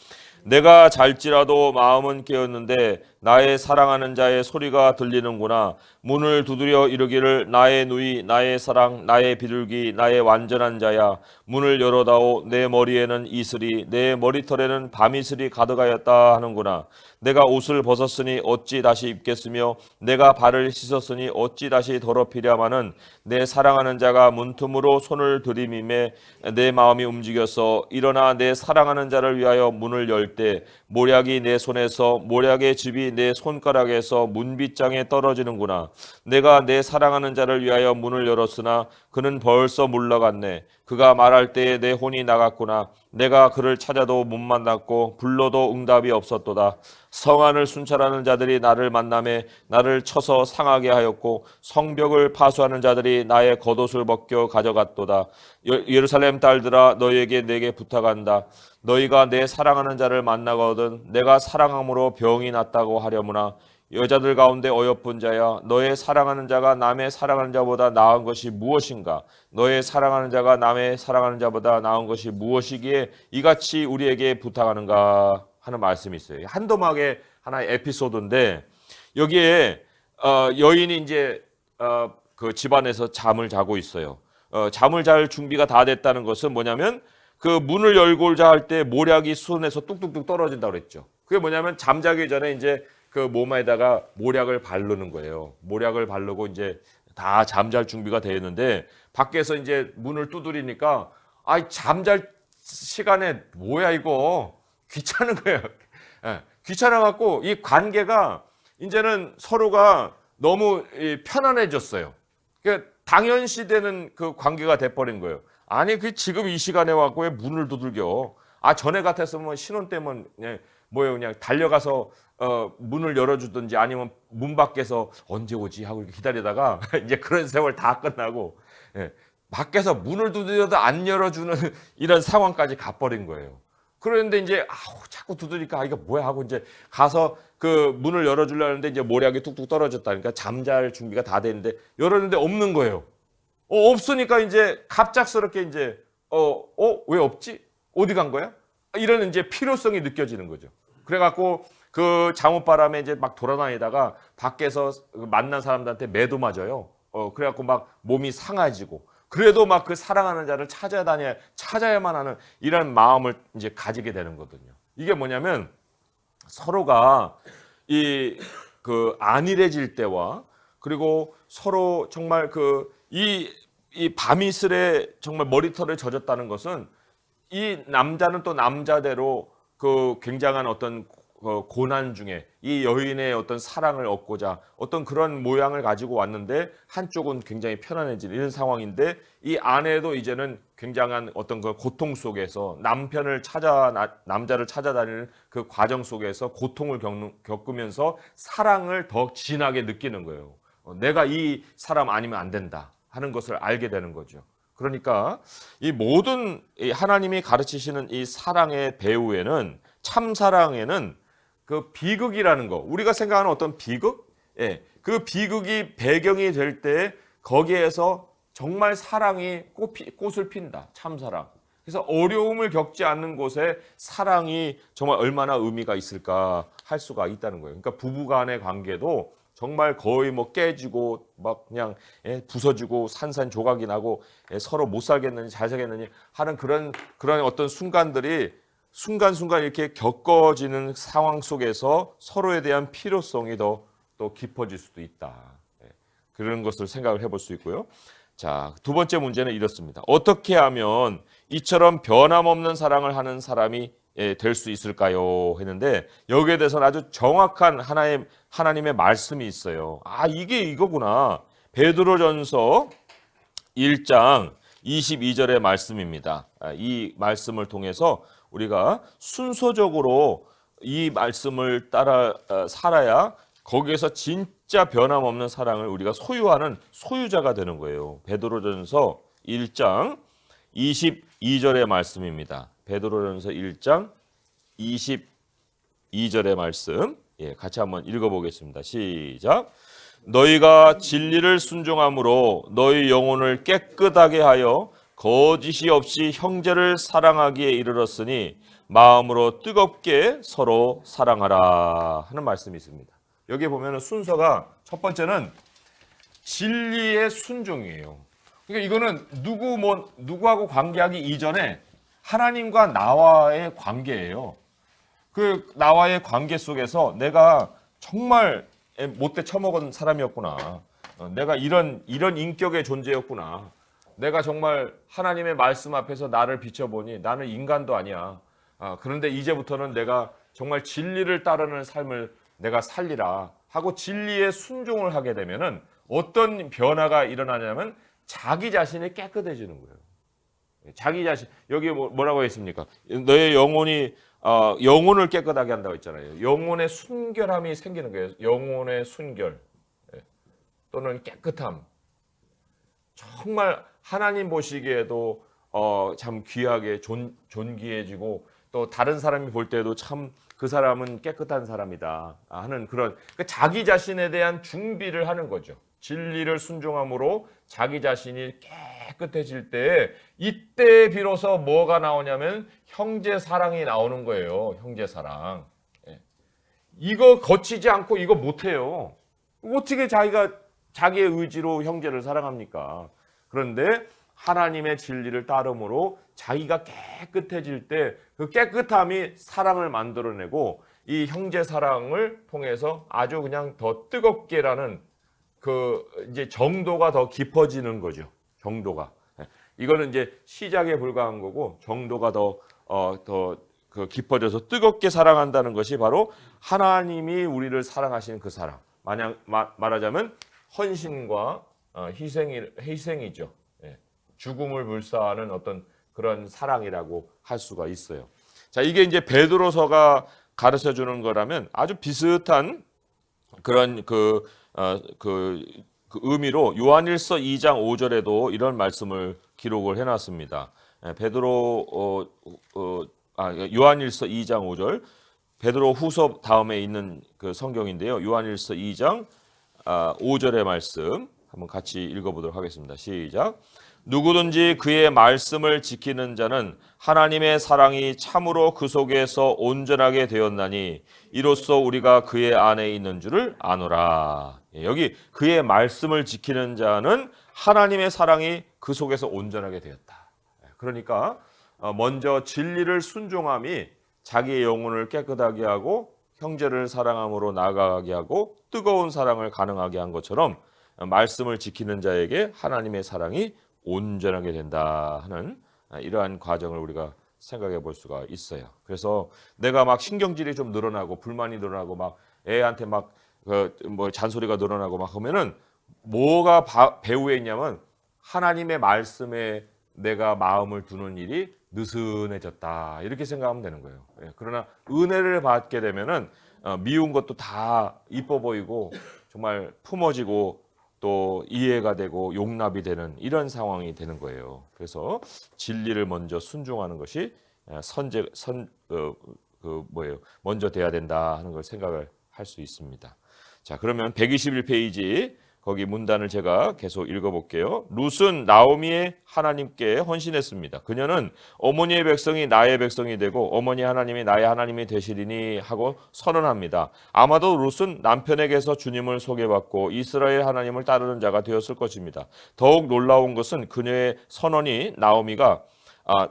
내가 잘지라도 마음은 깨었는데 나의 사랑하는 자의 소리가 들리는구나. 문을 두드려 이르기를 나의 누이 나의 사랑 나의 비둘기 나의 완전한 자야. 문을 열어다오. 내 머리에는 이슬이 내 머리털에는 밤이슬이 가득하였다 하는구나. 내가 옷을 벗었으니 어찌 다시 입겠으며 내가 발을 씻었으니 어찌 다시 더럽히랴마는 내 사랑하는 자가 문틈으로 손을 들이밈에 내 마음이 움직여서 일어나 내 사랑하는 자를 위하여 문을 열 때 모략이 내 손에서 모략의 즙이 내 손가락에서 문빗장에 떨어지는구나. 내가 내 사랑하는 자를 위하여 문을 열었으나 그는 벌써 물러갔네. 그가 말할 때에 내 혼이 나갔구나. 내가 그를 찾아도 못 만났고 불러도 응답이 없었도다. 성안을 순찰하는 자들이 나를 만나매 나를 쳐서 상하게 하였고 성벽을 파수하는 자들이 나의 겉옷을 벗겨 가져갔도다. 예루살렘 딸들아 너희에게 내게 부탁한다. 너희가 내 사랑하는 자를 만나거든 내가 사랑함으로 병이 났다고 하려무나. 여자들 가운데 어여쁜 자야 너의 사랑하는 자가 남의 사랑하는 자보다 나은 것이 무엇인가. 너의 사랑하는 자가 남의 사랑하는 자보다 나은 것이 무엇이기에 이같이 우리에게 부탁하는가 하는 말씀이 있어요. 한도막의 하나의 에피소드인데 여기에 여인이 이제 그 집안에서 잠을 자고 있어요. 잠을 잘 준비가 다 됐다는 것은 뭐냐면 그 문을 열고자 할 때 모략이 손에서 뚝뚝뚝 떨어진다고 그랬죠. 그게 뭐냐면 잠자기 전에 이제 그 몸에다가 모략을 바르는 거예요. 모략을 바르고 이제 다 잠잘 준비가 되어 있는데 밖에서 이제 문을 두드리니까 잠잘 시간에 뭐야 이거 귀찮은 거예요. 예, 귀찮아갖고 이 관계가 이제는 서로가 너무 편안해졌어요. 그러니까 당연시되는 그 관계가 돼버린 거예요. 아니 그 지금 이 시간에 와갖고 왜 문을 두들겨? 전에 같았으면 신혼 때면 그냥 달려가서 문을 열어주든지 아니면 문 밖에서 언제 오지 하고 이렇게 기다리다가 이제 그런 세월 다 끝나고 밖에서 문을 두드려도 안 열어주는 이런 상황까지 가버린 거예요. 그런데 이제 자꾸 두드리니까 이거 뭐야 하고 이제 가서 그 문을 열어주려는데 이제 모략이 뚝뚝 떨어졌다니까 잠잘 준비가 다 됐는데 열었는데 없는 거예요. 없으니까 이제 갑작스럽게 이제 왜 없지? 어디 간 거야? 이런 이제 필요성이 느껴지는 거죠. 그래갖고 그 잠옷바람에 이제 막 돌아다니다가 밖에서 만난 사람들한테 매도 맞아요. 그래갖고 막 몸이 상해지고 그래도 막 그 사랑하는 자를 찾아야만 하는 이런 마음을 이제 가지게 되는 거거든요. 이게 뭐냐면 서로가 그 안일해질 때와 그리고 서로 정말 이 밤이슬에 정말 머리털을 젖었다는 것은 이 남자는 또 남자대로 그 굉장한 어떤 고난 중에 이 여인의 어떤 사랑을 얻고자 어떤 그런 모양을 가지고 왔는데 한쪽은 굉장히 편안해진 이런 상황인데 이 아내도 이제는 굉장한 어떤 그 고통 속에서 남자를 찾아다니는 그 과정 속에서 고통을 겪으면서 사랑을 더 진하게 느끼는 거예요. 내가 이 사람 아니면 안 된다 하는 것을 알게 되는 거죠. 그러니까 이 모든 하나님이 가르치시는 이 사랑의 배후에는 참 사랑에는 그 비극이라는 거 우리가 생각하는 어떤 비극, 그 비극이 배경이 될 때 거기에서 정말 사랑이 꽃을 핀다. 참 사랑. 그래서 어려움을 겪지 않는 곳에 사랑이 정말 얼마나 의미가 있을까 할 수가 있다는 거예요. 그러니까 부부간의 관계도 정말 거의 뭐 깨지고 막 그냥 부서지고 산산조각이 나고 서로 못 살겠느니 잘 살겠느니 하는 그런 어떤 순간들이 순간순간 이렇게 겪어지는 상황 속에서 서로에 대한 필요성이 더 또 깊어질 수도 있다. 그런 것을 생각을 해볼 수 있고요. 자, 두 번째 문제는 이렇습니다. 어떻게 하면 이처럼 변함없는 사랑을 하는 사람이 될 수 있을까요? 했는데 여기에 대해서는 아주 정확한 하나님의 말씀이 있어요. 이게 이거구나. 베드로전서 1장 22절의 말씀입니다. 이 말씀을 통해서 우리가 순서적으로 이 말씀을 따라 살아야 거기에서 진짜 변함없는 사랑을 우리가 소유하는 소유자가 되는 거예요. 베드로전서 1장 22절의 말씀입니다. 베드로전서 1장 22절의 말씀. 같이 한번 읽어보겠습니다. 시작. 너희가 진리를 순종함으로 너희 영혼을 깨끗하게 하여 거짓이 없이 형제를 사랑하기에 이르렀으니 마음으로 뜨겁게 서로 사랑하라 하는 말씀이 있습니다. 여기 보면 순서가 첫 번째는 진리의 순종이에요. 그러니까 이거는 누구하고 관계하기 이전에 하나님과 나와의 관계예요. 그 나와의 관계 속에서 내가 정말 못돼 처먹은 사람이었구나. 내가 이런 인격의 존재였구나. 내가 정말 하나님의 말씀 앞에서 나를 비춰보니 나는 인간도 아니야. 그런데 이제부터는 내가 정말 진리를 따르는 삶을 내가 살리라 하고 진리에 순종을 하게 되면은 어떤 변화가 일어나냐면 자기 자신이 깨끗해지는 거예요. 자기 자신, 여기 뭐라고 했습니까? 너의 영혼을 깨끗하게 한다고 했잖아요. 영혼의 순결함이 생기는 거예요. 영혼의 순결 또는 깨끗함. 정말 하나님 보시기에도 참 귀하게 존귀해지고 또 다른 사람이 볼 때도 참 그 사람은 깨끗한 사람이다 하는 그런 자기 자신에 대한 준비를 하는 거죠. 진리를 순종함으로 자기 자신이 깨끗해질 때 이때 비로소 뭐가 나오냐면 형제 사랑이 나오는 거예요. 형제 사랑. 이거 거치지 않고 이거 못해요. 어떻게 자기의 의지로 형제를 사랑합니까? 그런데 하나님의 진리를 따름으로 자기가 깨끗해질 때 그 깨끗함이 사랑을 만들어내고 이 형제 사랑을 통해서 아주 그냥 더 뜨겁게라는 그 이제 정도가 더 깊어지는 거죠. 정도가. 이거는 이제 시작에 불과한 거고 정도가 더 그 깊어져서 뜨겁게 사랑한다는 것이 바로 하나님이 우리를 사랑하시는 그 사랑. 말하자면 헌신과 희생이죠. 죽음을 불사하는 어떤 그런 사랑이라고 할 수가 있어요. 자, 이게 이제 베드로서가 가르쳐 주는 거라면 아주 비슷한 그런 그 의미로 요한일서 2장 5절에도 이런 말씀을 기록을 해놨습니다. 요한일서 2장 5절, 베드로 후서 다음에 있는 그 성경인데요. 요한일서 2장 5절의 말씀 한번 같이 읽어보도록 하겠습니다. 시작. 누구든지 그의 말씀을 지키는 자는 하나님의 사랑이 참으로 그 속에서 온전하게 되었나니 이로써 우리가 그의 안에 있는 줄을 아노라. 여기 그의 말씀을 지키는 자는 하나님의 사랑이 그 속에서 온전하게 되었다. 그러니까 먼저 진리를 순종함이 자기의 영혼을 깨끗하게 하고 형제를 사랑함으로 나아가게 하고 뜨거운 사랑을 가능하게 한 것처럼 말씀을 지키는 자에게 하나님의 사랑이 온전하게 된다 하는 이러한 과정을 우리가 생각해 볼 수가 있어요. 그래서 내가 막 신경질이 좀 늘어나고 불만이 늘어나고 막 애한테 막 잔소리가 늘어나고 막 하면은 뭐가 배후에 있냐면 하나님의 말씀에 내가 마음을 두는 일이 느슨해졌다 이렇게 생각하면 되는 거예요. 그러나 은혜를 받게 되면은 미운 것도 다 이뻐 보이고 정말 품어지고 또 이해가 되고 용납이 되는 이런 상황이 되는 거예요. 그래서 진리를 먼저 순종하는 것이 먼저 돼야 된다 하는 걸 생각을 할 수 있습니다. 자, 그러면 121페이지 거기 문단을 제가 계속 읽어볼게요. 룻은 나오미의 하나님께 헌신했습니다. 그녀는 어머니의 백성이 나의 백성이 되고 어머니 하나님이 나의 하나님이 되시리니 하고 선언합니다. 아마도 룻은 남편에게서 주님을 소개받고 이스라엘 하나님을 따르는 자가 되었을 것입니다. 더욱 놀라운 것은 그녀의 선언이 나오미가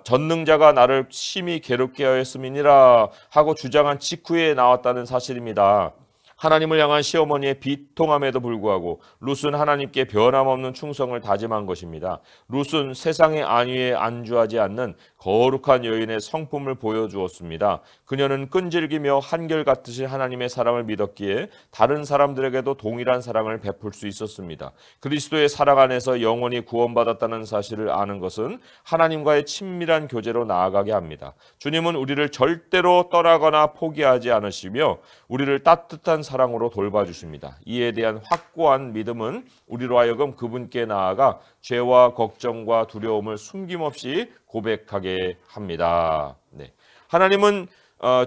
전능자가 나를 심히 괴롭게 하였음이니라 하고 주장한 직후에 나왔다는 사실입니다. 하나님을 향한 시어머니의 비통함에도 불구하고 룻은 하나님께 변함없는 충성을 다짐한 것입니다. 룻은 세상의 안위에 안주하지 않는 거룩한 여인의 성품을 보여주었습니다. 그녀는 끈질기며 한결같으신 하나님의 사랑을 믿었기에 다른 사람들에게도 동일한 사랑을 베풀 수 있었습니다. 그리스도의 사랑 안에서 영원히 구원받았다는 사실을 아는 것은 하나님과의 친밀한 교제로 나아가게 합니다. 주님은 우리를 절대로 떠나거나 포기하지 않으시며 우리를 따뜻한 사랑으로 돌봐주십니다. 이에 대한 확고한 믿음은 우리로 하여금 그분께 나아가 죄와 걱정과 두려움을 숨김없이 고백하게 합니다. 네. 하나님은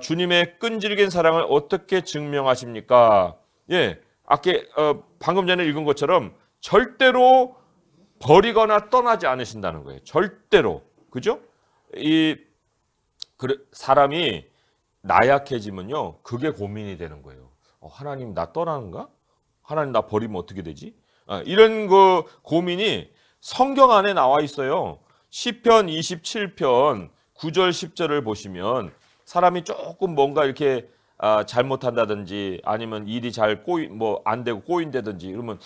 주님의 끈질긴 사랑을 어떻게 증명하십니까? 예, 방금 전에 읽은 것처럼 절대로 버리거나 떠나지 않으신다는 거예요. 절대로. 그죠? 사람이 나약해지면요, 그게 고민이 되는 거예요. 하나님 나 떠나는가? 하나님 나 버리면 어떻게 되지? 이런 그 고민이 성경 안에 나와 있어요. 시편 27편 9절 10절을 보시면 사람이 조금 뭔가 이렇게 잘못한다든지 아니면 일이 잘 안 되고 꼬인다든지 이러면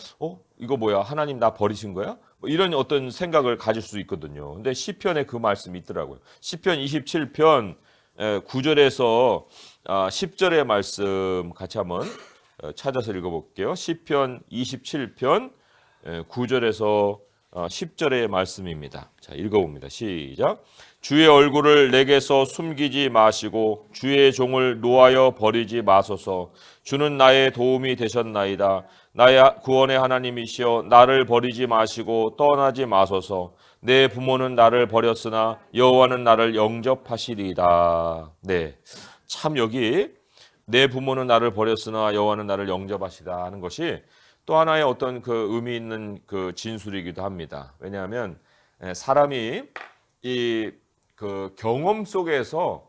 이거 뭐야? 하나님 나 버리신 거야? 뭐 이런 어떤 생각을 가질 수 있거든요. 근데 시편에 그 말씀이 있더라고요. 시편 27편 9절에서 10절의 말씀 같이 한번 찾아서 읽어볼게요. 시편 27편 9절에서 10절의 말씀입니다. 자, 읽어봅니다. 시작. 주의 얼굴을 내게서 숨기지 마시고 주의 종을 노하여 버리지 마소서. 주는 나의 도움이 되셨나이다. 나의 구원의 하나님이시여 나를 버리지 마시고 떠나지 마소서. 내 부모는 나를 버렸으나 여호와는 나를 영접하시리이다. 네, 참 여기 내 부모는 나를 버렸으나 여호와는 나를 영접하시다 하는 것이 또 하나의 어떤 그 의미 있는 그 진술이기도 합니다. 왜냐하면 사람이 이 그 경험 속에서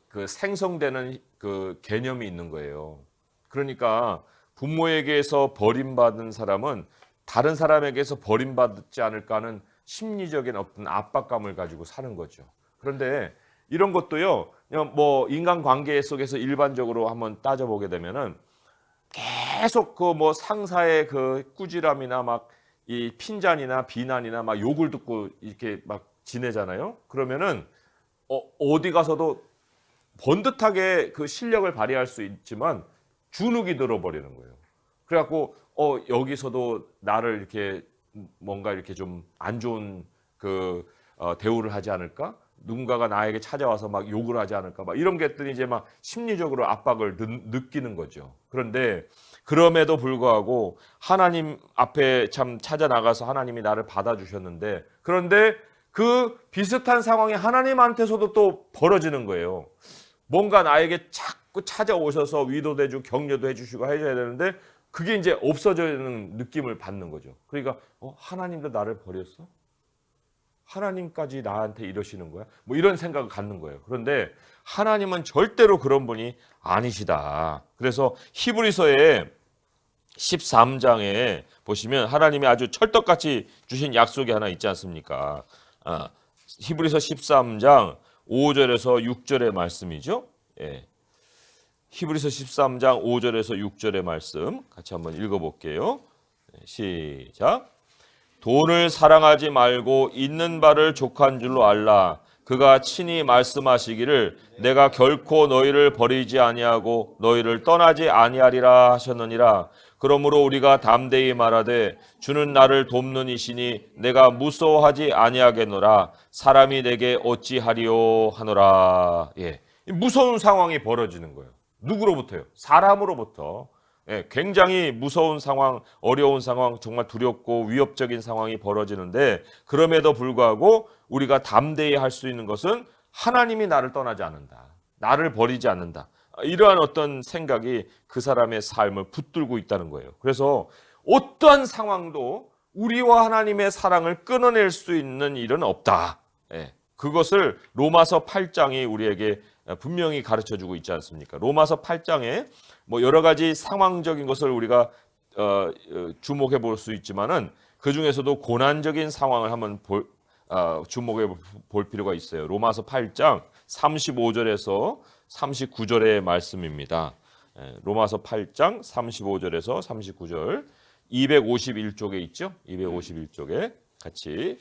그 생성되는 그 개념이 있는 거예요. 그러니까 부모에게서 버림받은 사람은 다른 사람에게서 버림받지 않을까 하는 심리적인 어떤 압박감을 가지고 사는 거죠. 그런데 이런 것도요, 그냥 뭐 인간관계 속에서 일반적으로 한번 따져보게 되면은 계속 그 뭐 상사의 그 꾸지람이나 막 이 핀잔이나 비난이나 막 욕을 듣고 이렇게 막 지내잖아요. 그러면은 어디 가서도 번듯하게 그 실력을 발휘할 수 있지만 주눅이 들어버리는 거예요. 그래갖고 여기서도 나를 이렇게 뭔가 이렇게 좀 안 좋은 그 대우를 하지 않을까? 누군가가 나에게 찾아와서 막 욕을 하지 않을까? 막 이런 것들이 이제 막 심리적으로 압박을 느끼는 거죠. 그런데 그럼에도 불구하고 하나님 앞에 참 찾아 나가서 하나님이 나를 받아주셨는데, 그런데 그 비슷한 상황이 하나님한테서도 또 벌어지는 거예요. 뭔가 나에게 자꾸 찾아오셔서 위로도 해주고 격려도 해주시고 해줘야 되는데 그게 이제 없어지는 느낌을 받는 거죠. 그러니까 하나님도 나를 버렸어? 하나님까지 나한테 이러시는 거야? 뭐 이런 생각을 갖는 거예요. 그런데 하나님은 절대로 그런 분이 아니시다. 그래서 히브리서의 13장에 보시면 하나님이 아주 찰떡같이 주신 약속이 하나 있지 않습니까? 히브리서 13장 5절에서 6절의 말씀이죠. 예. 히브리서 13장 5절에서 6절의 말씀 같이 한번 읽어볼게요. 시작. 돈을 사랑하지 말고 있는 바를 족한 줄로 알라. 그가 친히 말씀하시기를 내가 결코 너희를 버리지 아니하고 너희를 떠나지 아니하리라 하셨느니라. 그러므로 우리가 담대히 말하되 주는 나를 돕는 이시니 내가 무서워하지 아니하겠노라. 사람이 내게 어찌하리요 하노라. 예, 무서운 상황이 벌어지는 거예요. 누구로부터요? 사람으로부터. 예, 굉장히 무서운 상황, 어려운 상황, 정말 두렵고 위협적인 상황이 벌어지는데 그럼에도 불구하고 우리가 담대히 할 수 있는 것은 하나님이 나를 떠나지 않는다. 나를 버리지 않는다. 이러한 어떤 생각이 그 사람의 삶을 붙들고 있다는 거예요. 그래서 어떠한 상황도 우리와 하나님의 사랑을 끊어낼 수 있는 일은 없다. 예, 그것을 로마서 8장이 우리에게 분명히 가르쳐주고 있지 않습니까? 로마서 8장에 뭐 여러 가지 상황적인 것을 우리가 주목해 볼 수 있지만은 그 중에서도 고난적인 상황을 한번 주목해 볼 필요가 있어요. 로마서 8장 35절에서 39절의 말씀입니다. 로마서 8장 35절에서 39절 251쪽에 있죠. 251쪽에 같이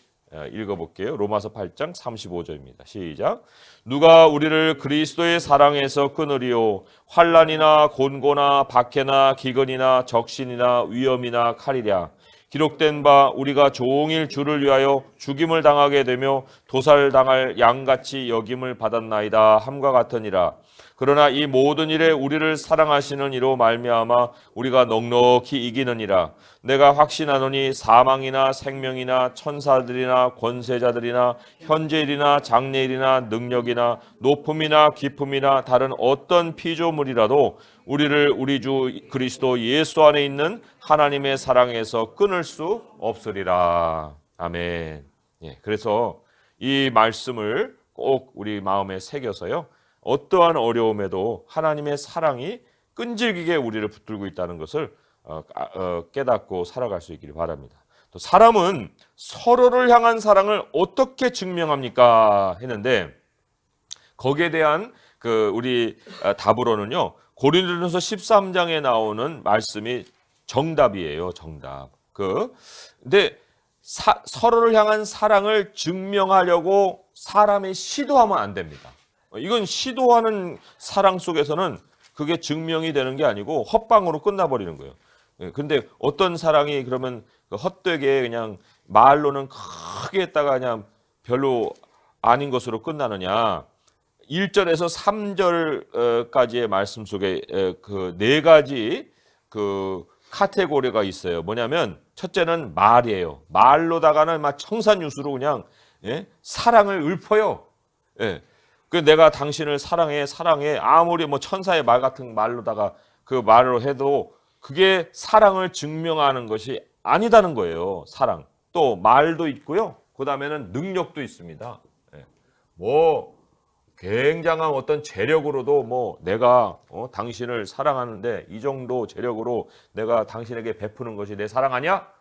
읽어볼게요. 로마서 8장 35절입니다. 시작. 누가 우리를 그리스도의 사랑에서 끊으리요? 환난이나 곤고나 박해나 기근이나 적신이나 위험이나 칼이랴. 기록된 바 우리가 종일 주를 위하여 죽임을 당하게 되며 도살당할 양같이 여김을 받았나이다 함과 같으니라. 그러나 이 모든 일에 우리를 사랑하시는 이로 말미암아 우리가 넉넉히 이기느니라. 내가 확신하노니 사망이나 생명이나 천사들이나 권세자들이나 현재일이나 장래일이나 능력이나 높음이나 깊음이나 다른 어떤 피조물이라도 우리를 우리 주 그리스도 예수 안에 있는 하나님의 사랑에서 끊을 수 없으리라. 아멘. 예, 그래서 이 말씀을 꼭 우리 마음에 새겨서요, 어떠한 어려움에도 하나님의 사랑이 끈질기게 우리를 붙들고 있다는 것을 깨닫고 살아갈 수 있기를 바랍니다. 또 사람은 서로를 향한 사랑을 어떻게 증명합니까? 했는데 거기에 대한 우리 답으로는요, 고린도전서 13장에 나오는 말씀이 정답이에요. 정답. 근데 서로를 향한 사랑을 증명하려고 사람이 시도하면 안 됩니다. 이건 시도하는 사랑 속에서는 그게 증명이 되는 게 아니고 헛방으로 끝나버리는 거예요. 근데 어떤 사랑이 그러면 헛되게 그냥 말로는 크게 했다가 그냥 별로 아닌 것으로 끝나느냐. 1절에서 3절까지의 말씀 속에 그 네 가지 카테고리가 있어요. 뭐냐면 첫째는 말이에요. 말로다가는 막 청산유수로 그냥 사랑을 읊어요. 예. 내가 당신을 사랑해 아무리 뭐 천사의 말 같은 말로다가 그 말로 해도 그게 사랑을 증명하는 것이 아니다는 거예요. 사랑. 또 말도 있고요. 그 다음에는 능력도 있습니다. 예. 뭐 굉장한 어떤 재력으로도 뭐 내가 당신을 사랑하는데 이 정도 재력으로 내가 당신에게 베푸는 것이 내 사랑 아니야?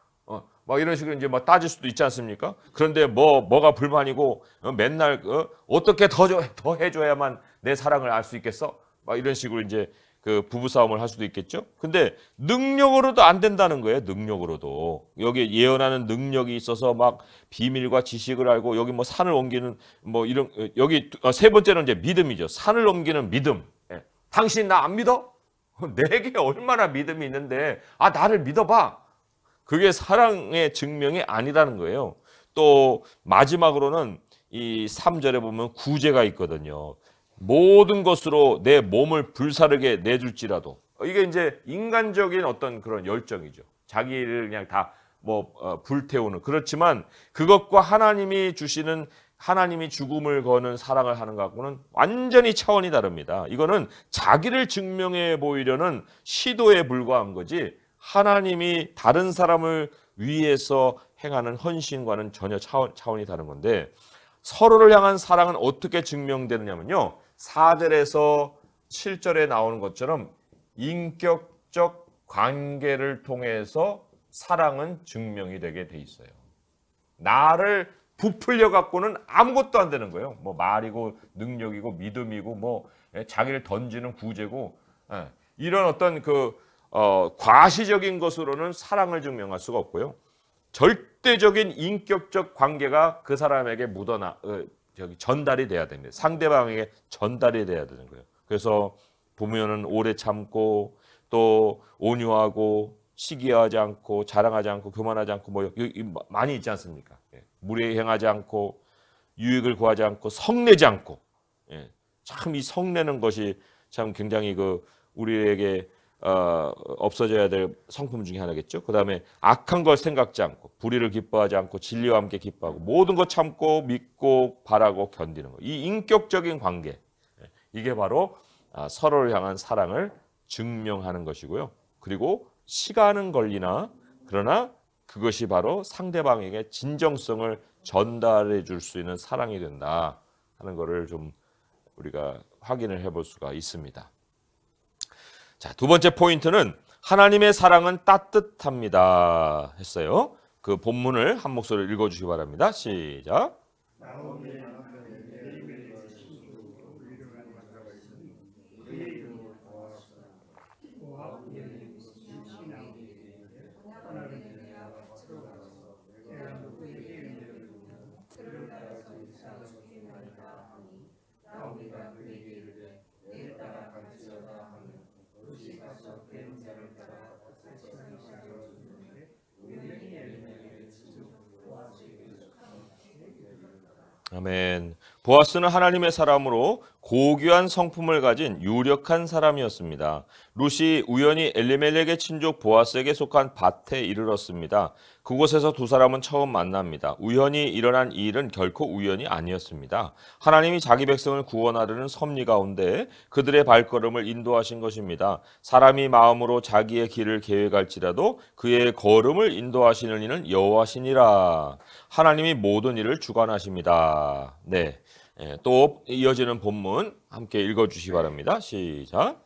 막 이런 식으로 이제 막 따질 수도 있지 않습니까? 그런데 뭐가 불만이고 맨날 어떻게 더 해줘야만 내 사랑을 알 수 있겠어? 막 이런 식으로 이제 그 부부싸움을 할 수도 있겠죠. 근데 능력으로도 안 된다는 거예요. 능력으로도. 여기 예언하는 능력이 있어서 막 비밀과 지식을 알고 여기 뭐 산을 옮기는 뭐 이런 여기 세 번째는 이제 믿음이죠. 산을 옮기는 믿음. 예. 당신 나 안 믿어? 내게 얼마나 믿음이 있는데 나를 믿어봐. 그게 사랑의 증명이 아니라는 거예요. 또 마지막으로는 이 3절에 보면 구제가 있거든요. 모든 것으로 내 몸을 불사르게 내줄지라도. 이게 이제 인간적인 어떤 그런 열정이죠. 자기를 그냥 다 불태우는. 그렇지만 그것과 하나님이 주시는 하나님이 죽음을 거는 사랑을 하는 것하고는 완전히 차원이 다릅니다. 이거는 자기를 증명해 보이려는 시도에 불과한 거지 하나님이 다른 사람을 위해서 행하는 헌신과는 전혀 차원이 다른 건데 서로를 향한 사랑은 어떻게 증명되느냐면요. 4절에서 7절에 나오는 것처럼 인격적 관계를 통해서 사랑은 증명이 되게 돼 있어요. 나를 부풀려 갖고는 아무것도 안 되는 거예요. 뭐 말이고 능력이고 믿음이고 뭐 자기를 던지는 구제고 이런 어떤 과시적인 것으로는 사랑을 증명할 수가 없고요. 절대적인 인격적 관계가 그 사람에게 전달이 돼야 됩니다. 상대방에게 전달이 돼야 되는 거예요. 그래서 보면은 오래 참고 또 온유하고 시기하지 않고 자랑하지 않고 교만하지 않고 뭐 많이 있지 않습니까? 무례행하지 않고 유익을 구하지 않고 성내지 않고 참 이 성내는 것이 참 굉장히 우리에게 없어져야 될 성품 중에 하나겠죠. 그 다음에 악한 걸 생각지 않고 불의를 기뻐하지 않고 진리와 함께 기뻐하고 모든 것 참고 믿고 바라고 견디는 것. 이 인격적인 관계 이게 바로 서로를 향한 사랑을 증명하는 것이고요. 그리고 시간은 걸리나 그러나 그것이 바로 상대방에게 진정성을 전달해 줄 수 있는 사랑이 된다 하는 것을 좀 우리가 확인을 해볼 수가 있습니다. 자, 두 번째 포인트는 하나님의 사랑은 따뜻합니다 했어요. 그 본문을 한 목소리로 읽어주시기 바랍니다. 시작. 아멘. 보아스는 하나님의 사람으로 고귀한 성품을 가진 유력한 사람이었습니다. 룻이 우연히 엘리멜렉의 친족 보아스에게 속한 밭에 이르렀습니다. 그곳에서 두 사람은 처음 만납니다. 우연히 일어난 이 일은 결코 우연이 아니었습니다. 하나님이 자기 백성을 구원하려는 섭리 가운데 그들의 발걸음을 인도하신 것입니다. 사람이 마음으로 자기의 길을 계획할지라도 그의 걸음을 인도하시는 이는 여호와시니라. 하나님이 모든 일을 주관하십니다. 네. 또 이어지는 본문 함께 읽어주시기 바랍니다. 시작.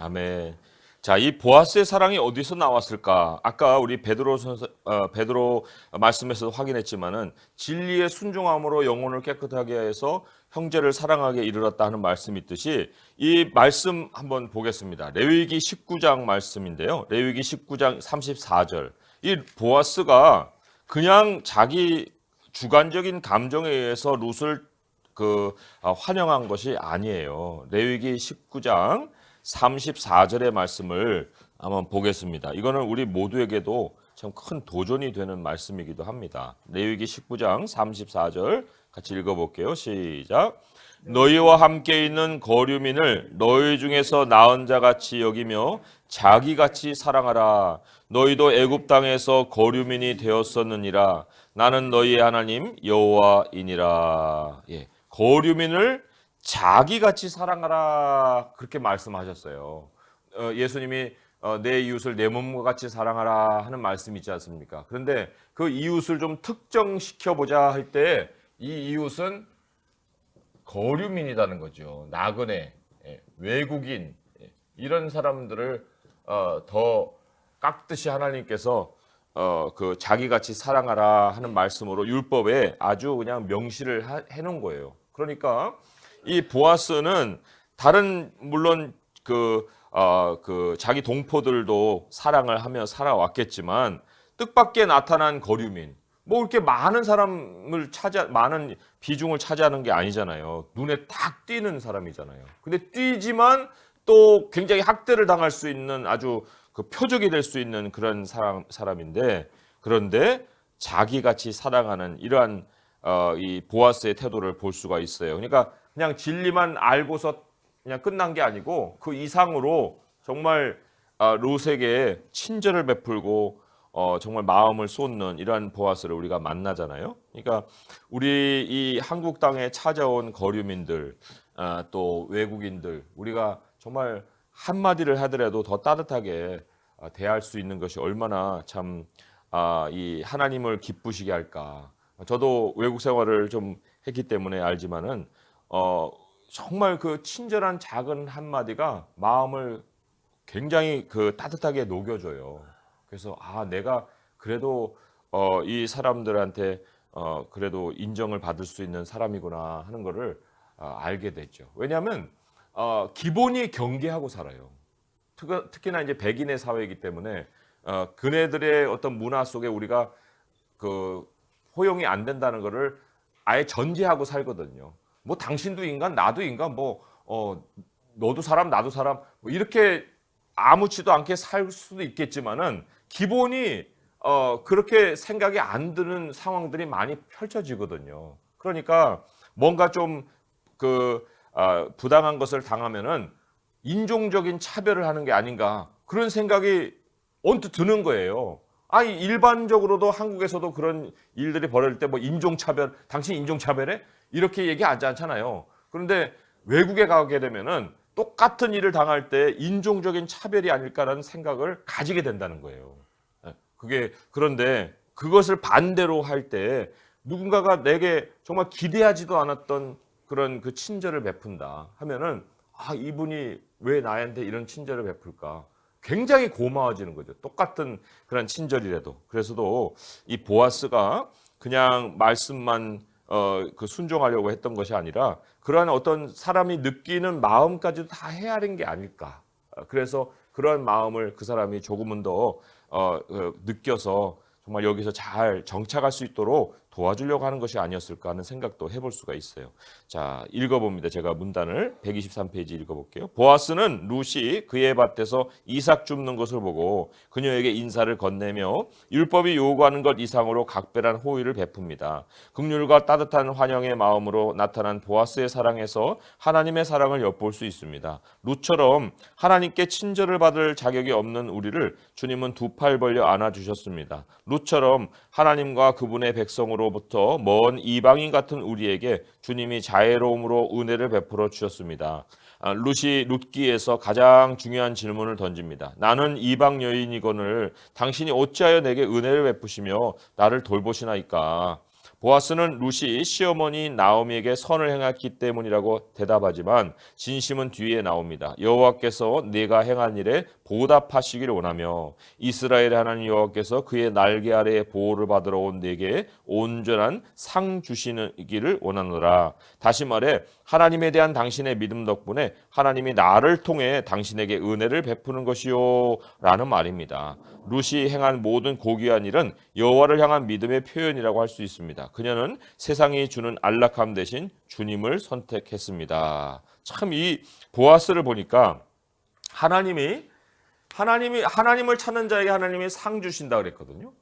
아멘. 자, 이 보아스의 사랑이 어디서 나왔을까? 아까 우리 베드로 말씀에서도 확인했지만은 진리의 순종함으로 영혼을 깨끗하게 해서 형제를 사랑하게 이르렀다 하는 말씀이 있듯이 이 말씀 한번 보겠습니다. 레위기 19장 말씀인데요. 레위기 19장 34절. 이 보아스가 그냥 자기 주관적인 감정에 의해서 룻을 환영한 것이 아니에요. 레위기 19장 34절의 말씀을 한번 보겠습니다. 이거는 우리 모두에게도 참 큰 도전이 되는 말씀이기도 합니다. 레위기 19장 34절 같이 읽어볼게요. 시작. 너희와 함께 있는 거류민을 너희 중에서 나은 자같이 여기며 자기같이 사랑하라. 너희도 애굽 땅에서 거류민이 되었었느니라. 나는 너희의 하나님 여호와이니라. 예, 거류민을 자기같이 사랑하라 그렇게 말씀하셨어요. 예수님이 내 이웃을 내 몸과 같이 사랑하라 하는 말씀 있지 않습니까? 그런데 그 이웃을 좀 특정시켜보자 할 때 이 이웃은 거류민이라는 거죠. 나그네, 외국인 이런 사람들을 더 깎듯이 하나님께서 그 자기같이 사랑하라 하는 말씀으로 율법에 아주 그냥 명시를 해놓은 거예요. 그러니까 이 보아스는 다른 물론 자기 동포들도 사랑을 하며 살아왔겠지만 뜻밖의 나타난 거류민, 뭐 이렇게 많은 사람을 많은 비중을 차지하는 게 아니잖아요. 눈에 딱 띄는 사람이잖아요. 근데 띄지만 또 굉장히 학대를 당할 수 있는 아주 그 표적이 될 수 있는 그런 사람인데 그런데 자기같이 사랑하는 이러한 이 보아스의 태도를 볼 수가 있어요. 그러니까 그냥 진리만 알고서 그냥 끝난 게 아니고 그 이상으로 정말 룻에게 친절을 베풀고 정말 마음을 쏟는 이러한 보아스를 우리가 만나잖아요. 그러니까 우리 이 한국 땅에 찾아온 거류민들 또 외국인들 우리가 정말 한마디를 하더라도 더 따뜻하게 대할 수 있는 것이 얼마나 참 이 하나님을 기쁘시게 할까. 저도 외국 생활을 좀 했기 때문에 알지만은 정말 그 친절한 작은 한마디가 마음을 굉장히 따뜻하게 녹여줘요. 그래서 내가 그래도 이 사람들한테 그래도 인정을 받을 수 있는 사람이구나 하는 거를 알게 됐죠. 왜냐하면 기본이 경계하고 살아요. 특히나 이제 백인의 사회이기 때문에 그네들의 어떤 문화 속에 우리가 허용이 안 된다는 거를 아예 전제하고 살거든요. 뭐 당신도 인간, 나도 인간, 너도 사람, 나도 사람, 뭐 이렇게 아무렇지도 않게 살 수도 있겠지만은 기본이 그렇게 생각이 안 드는 상황들이 많이 펼쳐지거든요. 그러니까 뭔가 좀 부당한 것을 당하면은 인종적인 차별을 하는 게 아닌가 그런 생각이 언뜻 드는 거예요. 아니 일반적으로도 한국에서도 그런 일들이 벌어질 때 뭐 인종차별, 당신 인종차별해? 이렇게 얘기하지 않잖아요. 그런데 외국에 가게 되면은 똑같은 일을 당할 때 인종적인 차별이 아닐까라는 생각을 가지게 된다는 거예요. 그게 그런데 그것을 반대로 할 때 누군가가 내게 정말 기대하지도 않았던 그런 그 친절을 베푼다 하면은 아, 이분이 왜 나한테 이런 친절을 베풀까? 굉장히 고마워지는 거죠. 똑같은 그런 친절이라도. 그래서도 이 보아스가 그냥 말씀만 그 순종하려고 했던 것이 아니라 그러한 어떤 사람이 느끼는 마음까지도 다 헤아린 게 아닐까. 그래서 그런 마음을 그 사람이 조금은 더 느껴서 정말 여기서 잘 정착할 수 있도록 도와주려고 하는 것이 아니었을까 하는 생각도 해볼 수가 있어요. 자, 읽어봅니다. 제가 문단을 123페이지 읽어볼게요. 보아스는 룻이 그의 밭에서 이삭 줍는 것을 보고 그녀에게 인사를 건네며 율법이 요구하는 것 이상으로 각별한 호의를 베풉니다. 긍휼과 따뜻한 환영의 마음으로 나타난 보아스의 사랑에서 하나님의 사랑을 엿볼 수 있습니다. 룻처럼 하나님께 친절을 받을 자격이 없는 우리를 주님은 두 팔 벌려 안아주셨습니다. 룻처럼 하나님과 그분의 백성으로부터 먼 이방인 같은 우리에게 주님이 자애로움으로 은혜를 베풀어 주셨습니다. 룻이 룻기에서 가장 중요한 질문을 던집니다. 나는 이방 여인이거늘 당신이 어찌하여 내게 은혜를 베푸시며 나를 돌보시나이까. 보아스는 룻이 시어머니 나오미에게 선을 행했기 때문이라고 대답하지만 진심은 뒤에 나옵니다. 여호와께서 내가 행한 일에 보답하시기를 원하며 이스라엘의 하나님 여호와께서 그의 날개 아래에 보호를 받으러 온 내게 온전한 상 주시기를 원하노라. 다시 말해 하나님에 대한 당신의 믿음 덕분에 하나님이 나를 통해 당신에게 은혜를 베푸는 것이요 라는 말입니다. 룻이 행한 모든 고귀한 일은 여호와를 향한 믿음의 표현이라고 할 수 있습니다. 그녀는 세상이 주는 안락함 대신 주님을 선택했습니다. 참 이 보아스를 보니까 하나님을 찾는 자에게 하나님이 상 주신다 그랬거든요.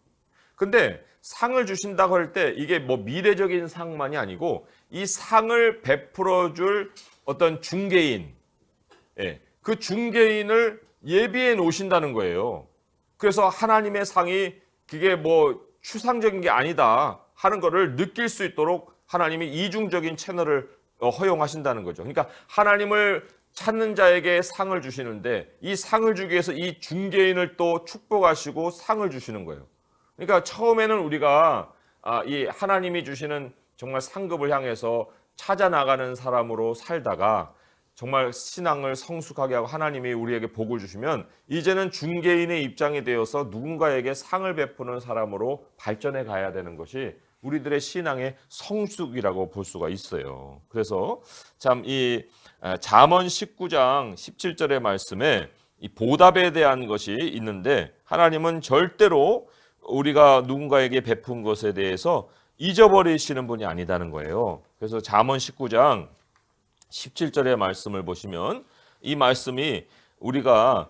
근데 상을 주신다고 할 때 이게 뭐 미래적인 상만이 아니고 이 상을 베풀어 줄 어떤 중개인, 그 중개인을 예비해 놓으신다는 거예요. 그래서 하나님의 상이 그게 뭐 추상적인 게 아니다 하는 거를 느낄 수 있도록 하나님이 이중적인 채널을 허용하신다는 거죠. 그러니까 하나님을 찾는 자에게 상을 주시는데 이 상을 주기 위해서 이 중개인을 또 축복하시고 상을 주시는 거예요. 그러니까 처음에는 우리가 이 하나님이 주시는 정말 상급을 향해서 찾아 나가는 사람으로 살다가 정말 신앙을 성숙하게 하고 하나님이 우리에게 복을 주시면 이제는 중개인의 입장이 되어서 누군가에게 상을 베푸는 사람으로 발전해 가야 되는 것이 우리들의 신앙의 성숙이라고 볼 수가 있어요. 그래서 참 이 잠언 19장 17절의 말씀에 이 보답에 대한 것이 있는데 하나님은 절대로 우리가 누군가에게 베푼 것에 대해서 잊어버리시는 분이 아니다는 거예요. 그래서 잠언 19장 17절의 말씀을 보시면 이 말씀이 우리가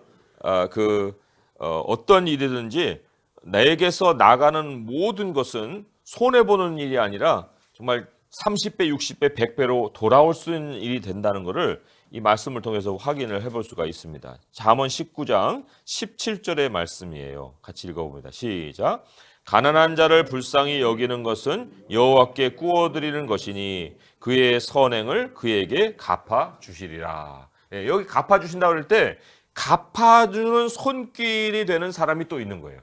어떤 일이든지 내게서 나가는 모든 것은 손해보는 일이 아니라 정말 30배, 60배, 100배로 돌아올 수 있는 일이 된다는 것을 이 말씀을 통해서 확인을 해볼 수가 있습니다. 잠언 19장 17절의 말씀이에요. 같이 읽어봅니다. 시작. 가난한 자를 불쌍히 여기는 것은 여호와께 구워드리는 것이니 그의 선행을 그에게 갚아주시리라. 여기 갚아주신다고 할 때 갚아주는 손길이 되는 사람이 또 있는 거예요.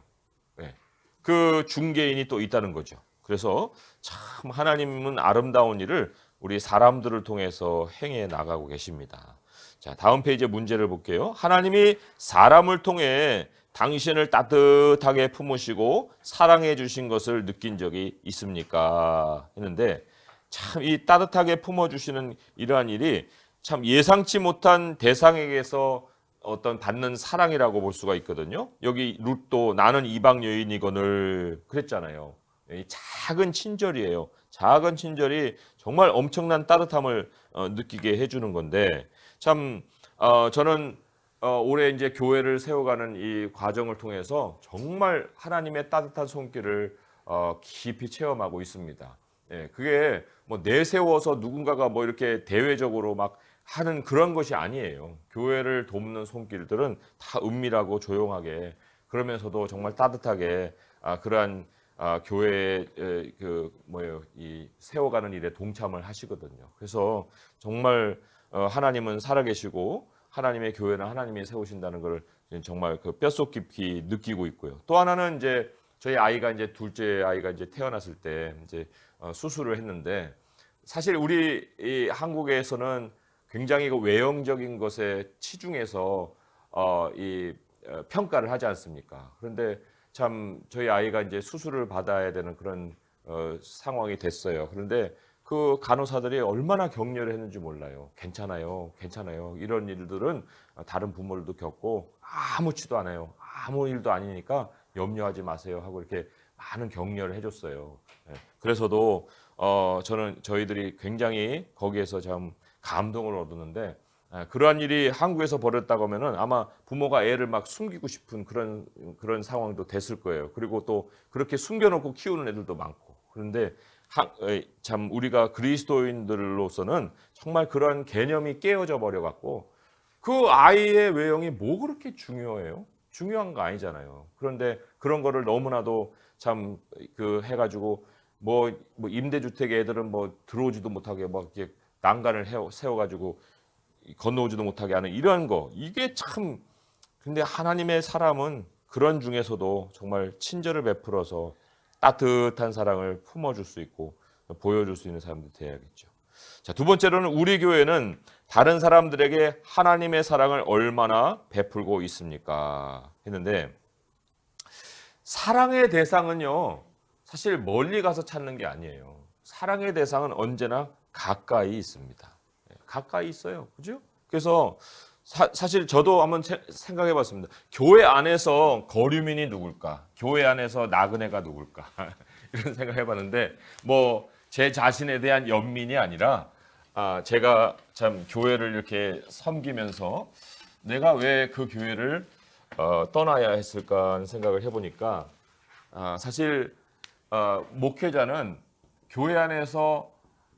그 중개인이 또 있다는 거죠. 그래서 참 하나님은 아름다운 일을 우리 사람들을 통해서 행해 나가고 계십니다. 자, 다음 페이지에 문제를 볼게요. 하나님이 사람을 통해 당신을 따뜻하게 품으시고 사랑해 주신 것을 느낀 적이 있습니까? 했는데 참 이 따뜻하게 품어주시는 이러한 일이 참 예상치 못한 대상에게서 어떤 받는 사랑이라고 볼 수가 있거든요. 여기 룻도 나는 이방 여인이거늘 그랬잖아요. 작은 친절이에요. 작은 친절이 정말 엄청난 따뜻함을 느끼게 해주는 건데 참 저는 올해 이제 교회를 세워가는 이 과정을 통해서 정말 하나님의 따뜻한 손길을 깊이 체험하고 있습니다. 그게 뭐 내세워서 누군가가 뭐 이렇게 대외적으로 막 하는 그런 것이 아니에요. 교회를 돕는 손길들은 다 은밀하고 조용하게 그러면서도 정말 따뜻하게 그러한 교회의 이 세워가는 일에 동참을 하시거든요. 그래서 정말 하나님은 살아계시고 하나님의 교회는 하나님이 세우신다는 걸 정말 그 뼛속 깊이 느끼고 있고요. 또 하나는 이제 저희 아이가 이제 둘째 아이가 이제 태어났을 때 이제 수술을 했는데 사실 우리 이 한국에서는 굉장히 그 외형적인 것에 치중해서 평가를 하지 않습니까? 그런데 참 저희 아이가 이제 수술을 받아야 되는 그런 상황이 됐어요. 그런데 그 간호사들이 얼마나 격려를 했는지 몰라요. 괜찮아요, 괜찮아요. 이런 일들은 다른 부모들도 겪고 아무렇지도 않아요. 아무 일도 아니니까 염려하지 마세요 하고 이렇게 많은 격려를 해줬어요. 그래서도 저희들이 굉장히 거기에서 참 감동을 얻었는데 그러한 일이 한국에서 벌어졌다고 하면은 아마 부모가 애를 막 숨기고 싶은 그런 상황도 됐을 거예요. 그리고 또 그렇게 숨겨놓고 키우는 애들도 많고. 그런데 참 우리가 그리스도인들로서는 정말 그런 개념이 깨어져 버려 갖고 그 아이의 외형이 뭐 그렇게 중요해요? 중요한 거 아니잖아요. 그런데 그런 거를 너무나도 참 그 해가지고 뭐 임대주택 애들은 뭐 들어오지도 못하게 막 이렇게 난간을 세워가지고 건너오지도 못하게 하는 이런 거 이게 참 근데 하나님의 사람은 그런 중에서도 정말 친절을 베풀어서 따뜻한 사랑을 품어줄 수 있고 보여줄 수 있는 사람들이 되어야겠죠. 자, 두 번째로는 우리 교회는 다른 사람들에게 하나님의 사랑을 얼마나 베풀고 있습니까? 했는데 사랑의 대상은요 사실 멀리 가서 찾는 게 아니에요. 사랑의 대상은 언제나 가까이 있습니다. 가까이 있어요. 그죠? 그래서 사실 저도 한번 생각해 봤습니다. 교회 안에서 거류민이 누굴까? 교회 안에서 나그네가 누굴까? 이런 생각해 봤는데 뭐 제 자신에 대한 연민이 아니라 제가 참 교회를 이렇게 섬기면서 내가 왜 그 교회를 떠나야 했을까 하는 생각을 해보니까 사실 목회자는 교회 안에서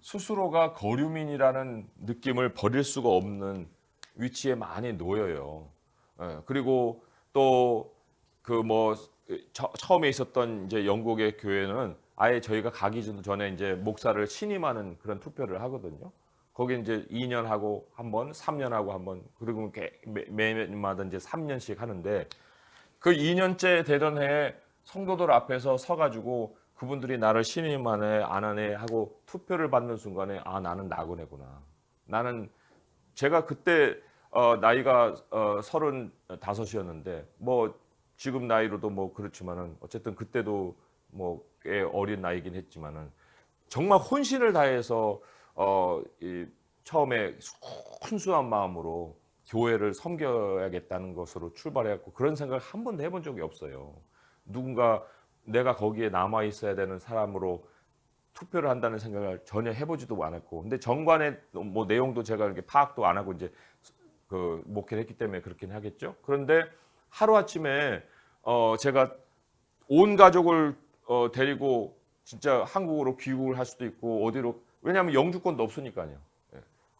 스스로가 거류민이라는 느낌을 버릴 수가 없는 위치에 많이 놓여요. 그리고 또 그 처음에 있었던 이제 영국의 교회는 아예 저희가 가기 전에 이제 목사를 신임하는 그런 투표를 하거든요. 거기 이제 2년 하고 한 번, 3년 하고 한 번, 그리고 매년마다 이제 3년씩 하는데 그 2년째 되던 해에 성도들 앞에서 서가지고 그분들이 나를 신임하네 안 하네 하고 투표를 받는 순간에 나는 나그네구나. 나는 제가 그때 나이가 35이었는데 뭐 지금 나이로도 뭐 그렇지만은 어쨌든 그때도 뭐 꽤 어린 나이긴 했지만은 정말 혼신을 다해서 처음에 순수한 마음으로 교회를 섬겨야겠다는 것으로 출발해갖고 그런 생각을 한 번도 해본 적이 없어요. 누군가 내가 거기에 남아 있어야 되는 사람으로 투표를 한다는 생각을 전혀 해보지도 않았고, 근데 정관의 뭐 내용도 제가 이렇게 파악도 안 하고 이제 그 목회를 했기 때문에 그렇긴 하겠죠. 그런데 하루 아침에 제가 온 가족을 데리고 진짜 한국으로 귀국을 할 수도 있고 어디로 왜냐하면 영주권도 없으니까요.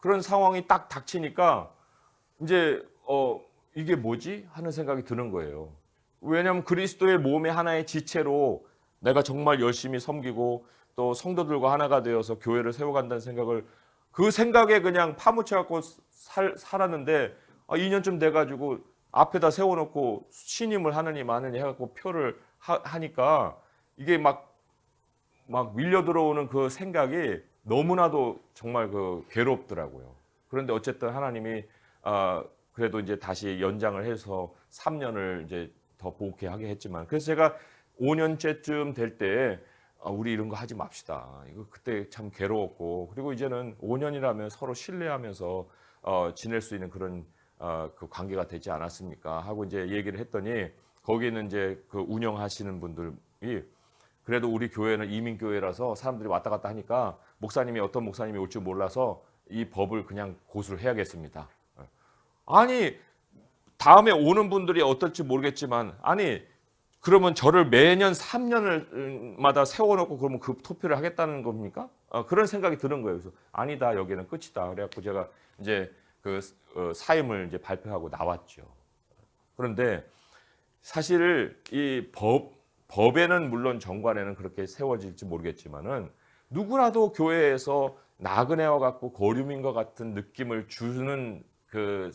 그런 상황이 딱 닥치니까 이제 이게 뭐지 하는 생각이 드는 거예요. 왜냐하면 그리스도의 몸의 하나의 지체로 내가 정말 열심히 섬기고 또 성도들과 하나가 되어서 교회를 세워간다는 생각을 그 생각에 그냥 파묻혀갖고 살았는데 2년쯤 돼가지고 앞에다 세워놓고 신임을 하느니 마느니 해갖고 표를 하니까 이게 막 밀려 들어오는 그 생각이 너무나도 정말 그 괴롭더라고요. 그런데 어쨌든 하나님이 그래도 이제 다시 연장을 해서 3년을 이제 더 복귀하게 했지만 그래서 제가 5년째쯤 될 때 우리 이런 거 하지 맙시다. 이거 그때 참 괴로웠고 그리고 이제는 5년이라면 서로 신뢰하면서 지낼 수 있는 그런 그 관계가 되지 않았습니까? 하고 이제 얘기를 했더니 거기는 이제 그 운영하시는 분들이 그래도 우리 교회는 이민교회라서 사람들이 왔다 갔다 하니까 목사님이 어떤 목사님이 올 줄 몰라서 이 법을 그냥 고수를 해야겠습니다. 아니 다음에 오는 분들이 어떨지 모르겠지만 아니 그러면 저를 매년 3년마다 세워놓고 그러면 그 투표를 하겠다는 겁니까? 그런 생각이 드는 거예요. 그래서 아니다 여기는 끝이다. 그래갖고 제가 이제 그 사임을 이제 발표하고 나왔죠. 그런데 사실 이 법에는 물론 정관에는 그렇게 세워질지 모르겠지만은 누구라도 교회에서 나그네와 같고 거류민과 같은 느낌을 주는 그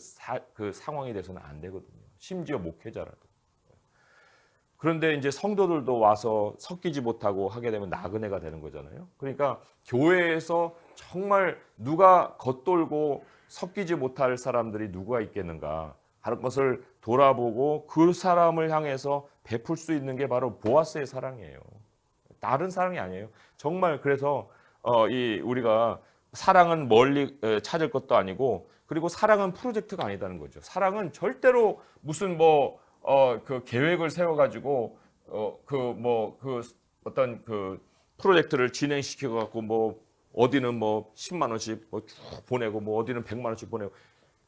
상황이 돼서는 안 되거든요. 심지어 목회자라도. 그런데 이제 성도들도 와서 섞이지 못하고 하게 되면 나그네가 되는 거잖아요. 그러니까 교회에서 정말 누가 겉돌고 섞이지 못할 사람들이 누가 있겠는가 하는 것을 돌아보고 그 사람을 향해서 베풀 수 있는 게 바로 보아스의 사랑이에요. 다른 사랑이 아니에요. 정말 그래서 우리가 사랑은 멀리 찾을 것도 아니고, 그리고 사랑은 프로젝트가 아니다는 거죠. 사랑은 절대로 무슨 그 계획을 세워가지고 어떤 그 프로젝트를 진행시켜 갖고 어디는 10만 원씩 쭉 보내고 어디는 100만 원씩 보내고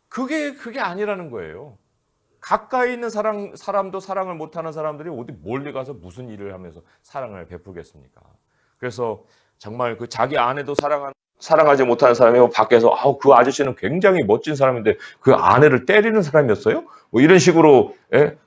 그게 아니라는 거예요. 가까이 있는 사람도 사랑을 못하는 사람들이 어디 멀리 가서 무슨 일을 하면서 사랑을 베풀겠습니까? 그래서 정말 그 자기 아내도 사랑하지 못하는 사람이 밖에서 그 아저씨는 굉장히 멋진 사람인데 그 아내를 때리는 사람이었어요? 이런 식으로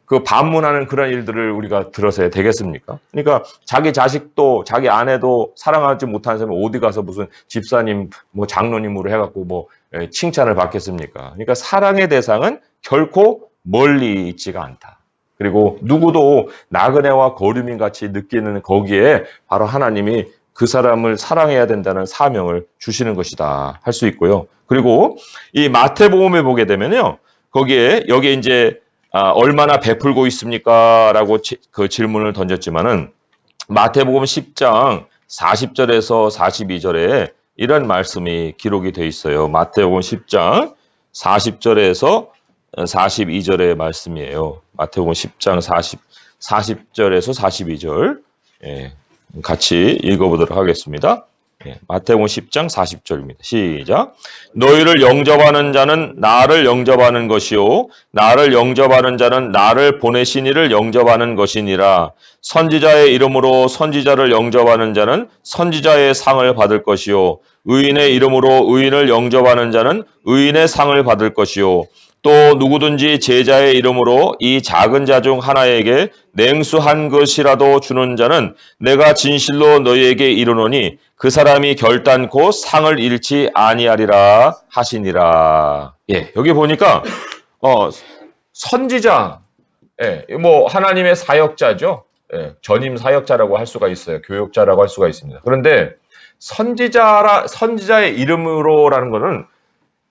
그 반문하는 그런 일들을 우리가 들어서야 되겠습니까? 그러니까 자기 자식도 자기 아내도 사랑하지 못하는 사람이 어디 가서 무슨 집사님 장로님으로 해갖고 칭찬을 받겠습니까? 그러니까 사랑의 대상은 결코 멀리 있지가 않다. 그리고 누구도 나그네와 거류민 같이 느끼는 거기에 바로 하나님이 그 사람을 사랑해야 된다는 사명을 주시는 것이다 할 수 있고요. 그리고 이 마태복음에 보게 되면요, 여기에 이제 얼마나 베풀고 있습니까? 라고 그 질문을 던졌지만은 마태복음 10장 40절에서 42절에 이런 말씀이 기록이 되어 있어요. 마태복음 10장 40절에서 42절의 말씀이에요. 마태복음 10장 40절에서 42절. 같이 읽어보도록 하겠습니다. 마태복음 10장 40절입니다. 시작. 너희를 영접하는 자는 나를 영접하는 것이요 나를 영접하는 자는 나를 보내신 이를 영접하는 것이니라. 선지자의 이름으로 선지자를 영접하는 자는 선지자의 상을 받을 것이요 의인의 이름으로 의인을 영접하는 자는 의인의 상을 받을 것이요 또 누구든지 제자의 이름으로 이 작은 자 중 하나에게 냉수 한 것이라도 주는 자는 내가 진실로 너희에게 이르노니 그 사람이 결단코 상을 잃지 아니하리라 하시니라. 여기 보니까 선지자, 하나님의 사역자죠. 전임 사역자라고 할 수가 있어요. 교역자라고 할 수가 있습니다. 그런데 선지자의 이름으로라는 것은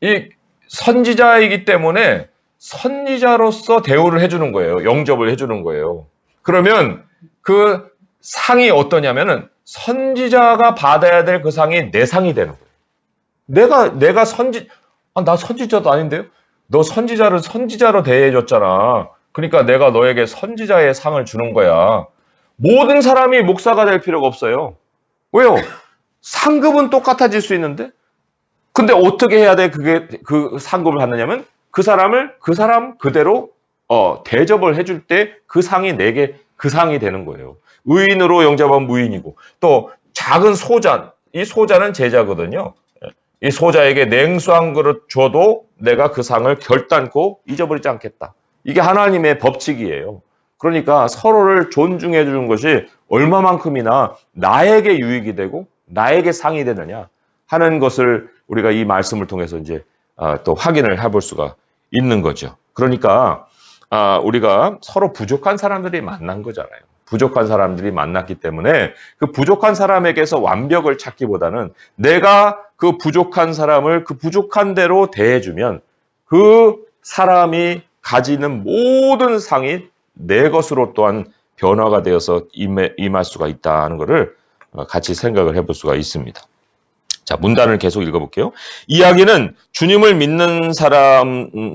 이 선지자이기 때문에 선지자로서 대우를 해주는 거예요. 영접을 해주는 거예요. 그러면 그 상이 어떠냐면은 선지자가 받아야 될 그 상이 내 상이 되는 거예요. 내가 나 선지자도 아닌데요? 너 선지자를 선지자로 대해줬잖아. 그러니까 내가 너에게 선지자의 상을 주는 거야. 모든 사람이 목사가 될 필요가 없어요. 왜요? 상급은 똑같아질 수 있는데? 근데 어떻게 해야 돼? 그 상급을 받느냐면 그 사람 그대로 대접을 해줄 때 그 상이 내게 그 상이 되는 거예요. 의인으로 영접하면 무인이고 또 작은 소자, 이 소자는 제자거든요. 이 소자에게 냉수 한 그릇 줘도 내가 그 상을 결단코 잊어버리지 않겠다. 이게 하나님의 법칙이에요. 그러니까 서로를 존중해 주는 것이 얼마만큼이나 나에게 유익이 되고 나에게 상이 되느냐 하는 것을 우리가 이 말씀을 통해서 이제 또 확인을 해볼 수가 있는 거죠. 그러니까 우리가 서로 부족한 사람들이 만난 거잖아요. 부족한 사람들이 만났기 때문에 그 부족한 사람에게서 완벽을 찾기보다는 내가 그 부족한 사람을 그 부족한 대로 대해주면 그 사람이 가지는 모든 상이 내 것으로 또한 변화가 되어서 임할 수가 있다는 것을 같이 생각을 해볼 수가 있습니다. 자, 문단을 계속 읽어볼게요. 이야기는 주님을 믿는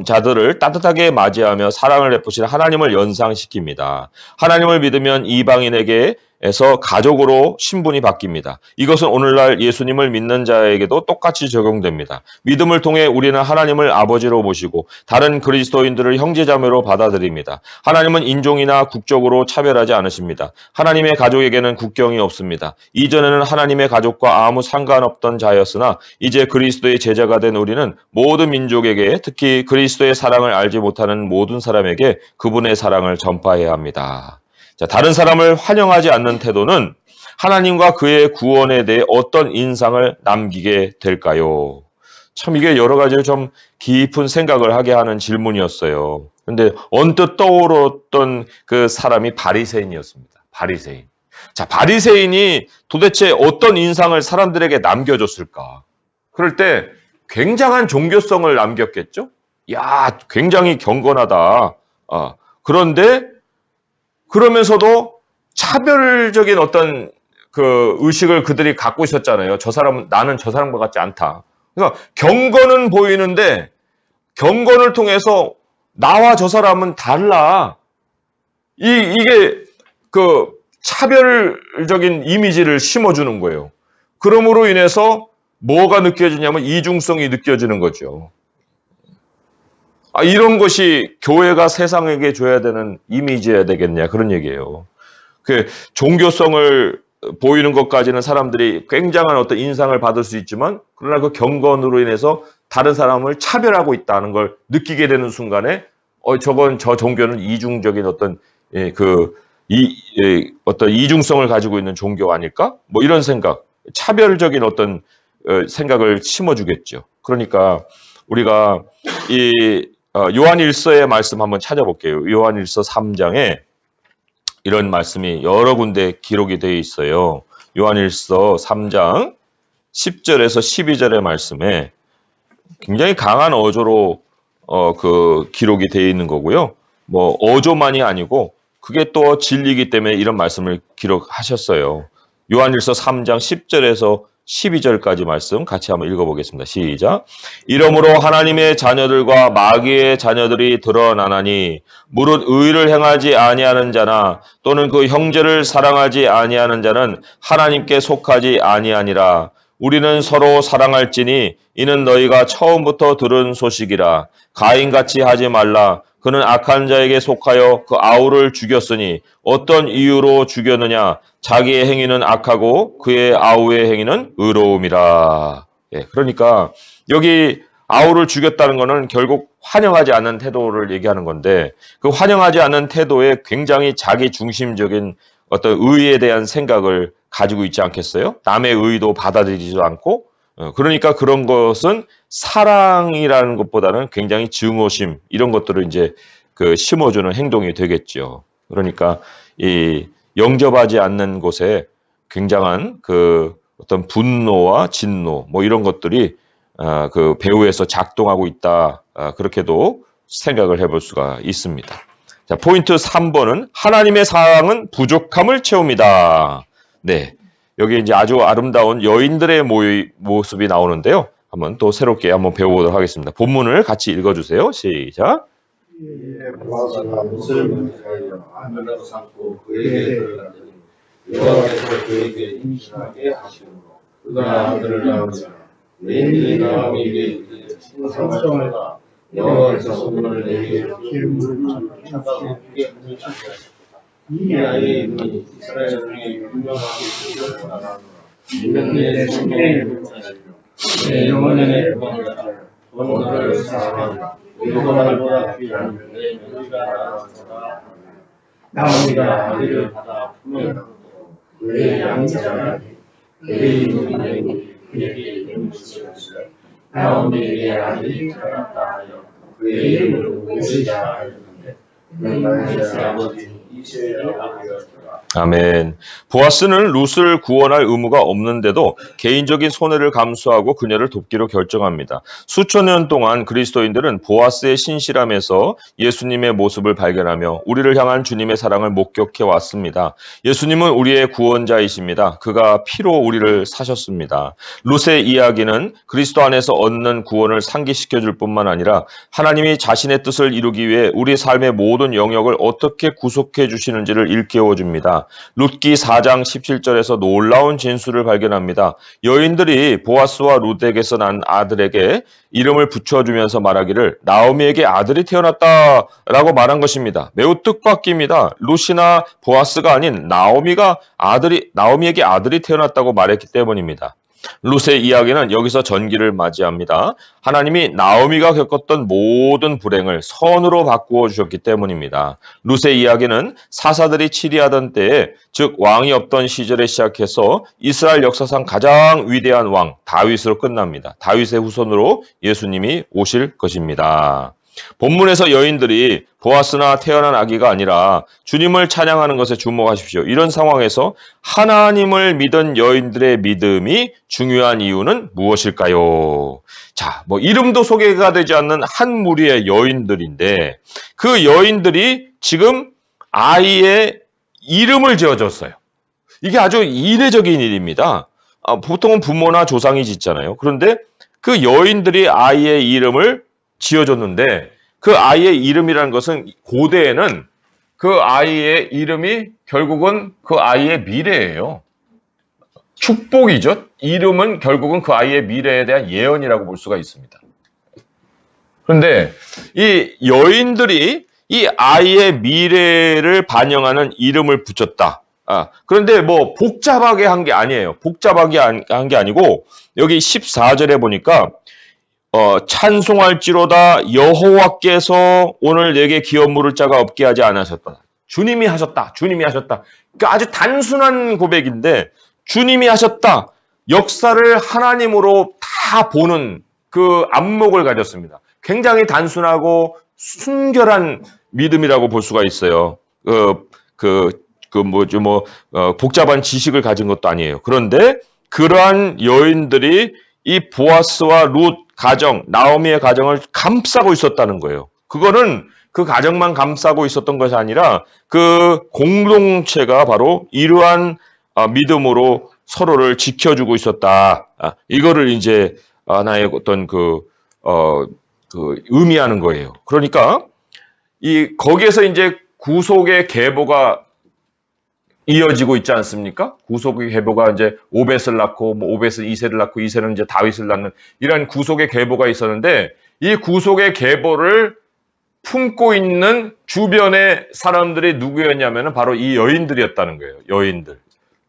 자들을 따뜻하게 맞이하며 사랑을 베푸시는 하나님을 연상시킵니다. 하나님을 믿으면 이방인에게 에서 가족으로 신분이 바뀝니다. 이것은 오늘날 예수님을 믿는 자에게도 똑같이 적용됩니다. 믿음을 통해 우리는 하나님을 아버지로 모시고 다른 그리스도인들을 형제자매로 받아들입니다. 하나님은 인종이나 국적으로 차별하지 않으십니다. 하나님의 가족에게는 국경이 없습니다. 이전에는 하나님의 가족과 아무 상관없던 자였으나 이제 그리스도의 제자가 된 우리는 모든 민족에게, 특히 그리스도의 사랑을 알지 못하는 모든 사람에게 그분의 사랑을 전파해야 합니다. 자, 다른 사람을 환영하지 않는 태도는 하나님과 그의 구원에 대해 어떤 인상을 남기게 될까요? 참 이게 여러 가지로 좀 깊은 생각을 하게 하는 질문이었어요. 그런데 언뜻 떠오르던 그 사람이 바리새인이었습니다. 바리새인. 자, 바리새인이 도대체 어떤 인상을 사람들에게 남겨줬을까? 그럴 때 굉장한 종교성을 남겼겠죠? 야, 굉장히 경건하다. 그런데 그러면서도 차별적인 어떤 그 의식을 그들이 갖고 있었잖아요. 저 사람은, 나는 저 사람과 같지 않다. 그러니까 경건은 보이는데 경건을 통해서 나와 저 사람은 달라. 이게 그 차별적인 이미지를 심어주는 거예요. 그러므로 인해서 뭐가 느껴지냐면 이중성이 느껴지는 거죠. 이런 것이 교회가 세상에게 줘야 되는 이미지여야 되겠냐, 그런 얘기예요. 그 종교성을 보이는 것까지는 사람들이 굉장한 어떤 인상을 받을 수 있지만, 그러나 그 경건으로 인해서 다른 사람을 차별하고 있다는 걸 느끼게 되는 순간에 저 종교는 이중적인 어떤 어떤 이중성을 가지고 있는 종교가 아닐까? 뭐 이런 생각, 차별적인 어떤 생각을 심어주겠죠. 그러니까 우리가 요한일서의 말씀 한번 찾아볼게요. 요한일서 3장에 이런 말씀이 여러 군데 기록이 되어 있어요. 요한일서 3장 10절에서 12절의 말씀에 굉장히 강한 어조로 그 기록이 되어 있는 거고요. 뭐 어조만이 아니고 그게 또 진리이기 때문에 이런 말씀을 기록하셨어요. 요한일서 3장 10절에서 12절까지 말씀 같이 한번 읽어보겠습니다. 시작. 이러므로 하나님의 자녀들과 마귀의 자녀들이 드러나나니 무릇 의를 행하지 아니하는 자나 또는 그 형제를 사랑하지 아니하는 자는 하나님께 속하지 아니하니라. 우리는 서로 사랑할지니 이는 너희가 처음부터 들은 소식이라. 가인같이 하지 말라. 그는 악한 자에게 속하여 그 아우를 죽였으니 어떤 이유로 죽였느냐? 자기의 행위는 악하고 그의 아우의 행위는 의로움이라. 그러니까 여기 아우를 죽였다는 것은 결국 환영하지 않는 태도를 얘기하는 건데, 그 환영하지 않는 태도에 굉장히 자기 중심적인 어떤 의에 대한 생각을 가지고 있지 않겠어요? 남의 의도 받아들이지도 않고, 그러니까 그런 것은 사랑이라는 것보다는 굉장히 증오심, 이런 것들을 이제 그 심어주는 행동이 되겠죠. 그러니까 이 영접하지 않는 곳에 굉장한 그 어떤 분노와 진노, 뭐 이런 것들이 그 배후에서 작동하고 있다. 그렇게도 생각을 해볼 수가 있습니다. 자, 포인트 3번은 하나님의 사랑은 부족함을 채웁니다. 네. 여기 이제 아주 아름다운 여인들의 모습이 나오는데요. 한번 또 새롭게 한번 배워보도록 하겠습니다. 본문을 같이 읽어주세요. 시작. 보아스가 옷을 먼지하여 하늘로 삼고 그에게 들어가더니 여호와께서 그에게 임신하게 하시므로 그가 아들을 낳으며 내일이 나오에게 이르되 성성하라 여호와께서 손을 내게 기름을 찾아오게 하셨다. 이 아이의 이름이 이스라엘 중에 유명하게 되기를 원하노라. 이는 내 생명의 물자시며 내 영혼의 구원자라. 너를 사랑하노라. 여호와보다 귀한 내 며느리가 나왔으나 나오미가 아기를 받아 품에 안고 그의 양자라니 그의 이름이 그에게 이름을 지었으며 나오미에게 아들이 태어났다 하여 그의 이름을 오시자 하였는데 그는 나의 아버지 이세라고 하였더라. 아멘. 보아스는 룻을 구원할 의무가 없는데도 개인적인 손해를 감수하고 그녀를 돕기로 결정합니다. 수천 년 동안 그리스도인들은 보아스의 신실함에서 예수님의 모습을 발견하며 우리를 향한 주님의 사랑을 목격해 왔습니다. 예수님은 우리의 구원자이십니다. 그가 피로 우리를 사셨습니다. 룻의 이야기는 그리스도 안에서 얻는 구원을 상기시켜 줄 뿐만 아니라 하나님이 자신의 뜻을 이루기 위해 우리 삶의 모든 영역을 어떻게 구속해 주시는지를 일깨워 줍니다. 합니다. 룻기 4장 17절에서 놀라운 진술을 발견합니다. 여인들이 보아스와 룻에게서 난 아들에게 이름을 붙여주면서 말하기를 나오미에게 아들이 태어났다라고 말한 것입니다. 매우 뜻밖입니다. 룻이나 보아스가 아닌 나오미에게 아들이 태어났다고 말했기 때문입니다. 룻의 이야기는 여기서 전기를 맞이합니다. 하나님이 나오미가 겪었던 모든 불행을 선으로 바꾸어 주셨기 때문입니다. 룻의 이야기는 사사들이 치리하던 때에, 즉 왕이 없던 시절에 시작해서 이스라엘 역사상 가장 위대한 왕 다윗으로 끝납니다. 다윗의 후손으로 예수님이 오실 것입니다. 본문에서 여인들이 보아스나 태어난 아기가 아니라 주님을 찬양하는 것에 주목하십시오. 이런 상황에서 하나님을 믿은 여인들의 믿음이 중요한 이유는 무엇일까요? 자, 이름도 소개가 되지 않는 한 무리의 여인들인데 그 여인들이 지금 아이의 이름을 지어줬어요. 이게 아주 이례적인 일입니다. 보통은 부모나 조상이 짓잖아요. 그런데 그 여인들이 아이의 이름을 지어줬는데 그 아이의 이름이라는 것은 고대에는 그 아이의 이름이 결국은 그 아이의 미래예요. 축복이죠. 이름은 결국은 그 아이의 미래에 대한 예언이라고 볼 수가 있습니다. 그런데 이 여인들이 이 아이의 미래를 반영하는 이름을 붙였다. 그런데 복잡하게 한 게 아니에요. 복잡하게 한 게 아니고 여기 14절에 보니까 찬송할지로다 여호와께서 오늘 내게 기업 물을 자가 없게 하지 않으셨다. 주님이 하셨다. 주님이 하셨다. 그러니까 아주 단순한 고백인데 주님이 하셨다. 역사를 하나님으로 다 보는 그 안목을 가졌습니다. 굉장히 단순하고 순결한 믿음이라고 볼 수가 있어요. 복잡한 지식을 가진 것도 아니에요. 그런데 그러한 여인들이 이 보아스와 룻 가정, 나오미의 가정을 감싸고 있었다는 거예요. 그거는 그 가정만 감싸고 있었던 것이 아니라 그 공동체가 바로 이러한 믿음으로 서로를 지켜주고 있었다. 이거를 이제 하나의 어떤 의미하는 거예요. 그러니까 거기에서 이제 구속의 계보가 이어지고 있지 않습니까? 구속의 계보가 이제 오벳을 낳고 오벳은 이새를 낳고 이새는 이제 다윗을 낳는 이런 구속의 계보가 있었는데 이 구속의 계보를 품고 있는 주변의 사람들이 누구였냐면은 바로 이 여인들이었다는 거예요. 여인들.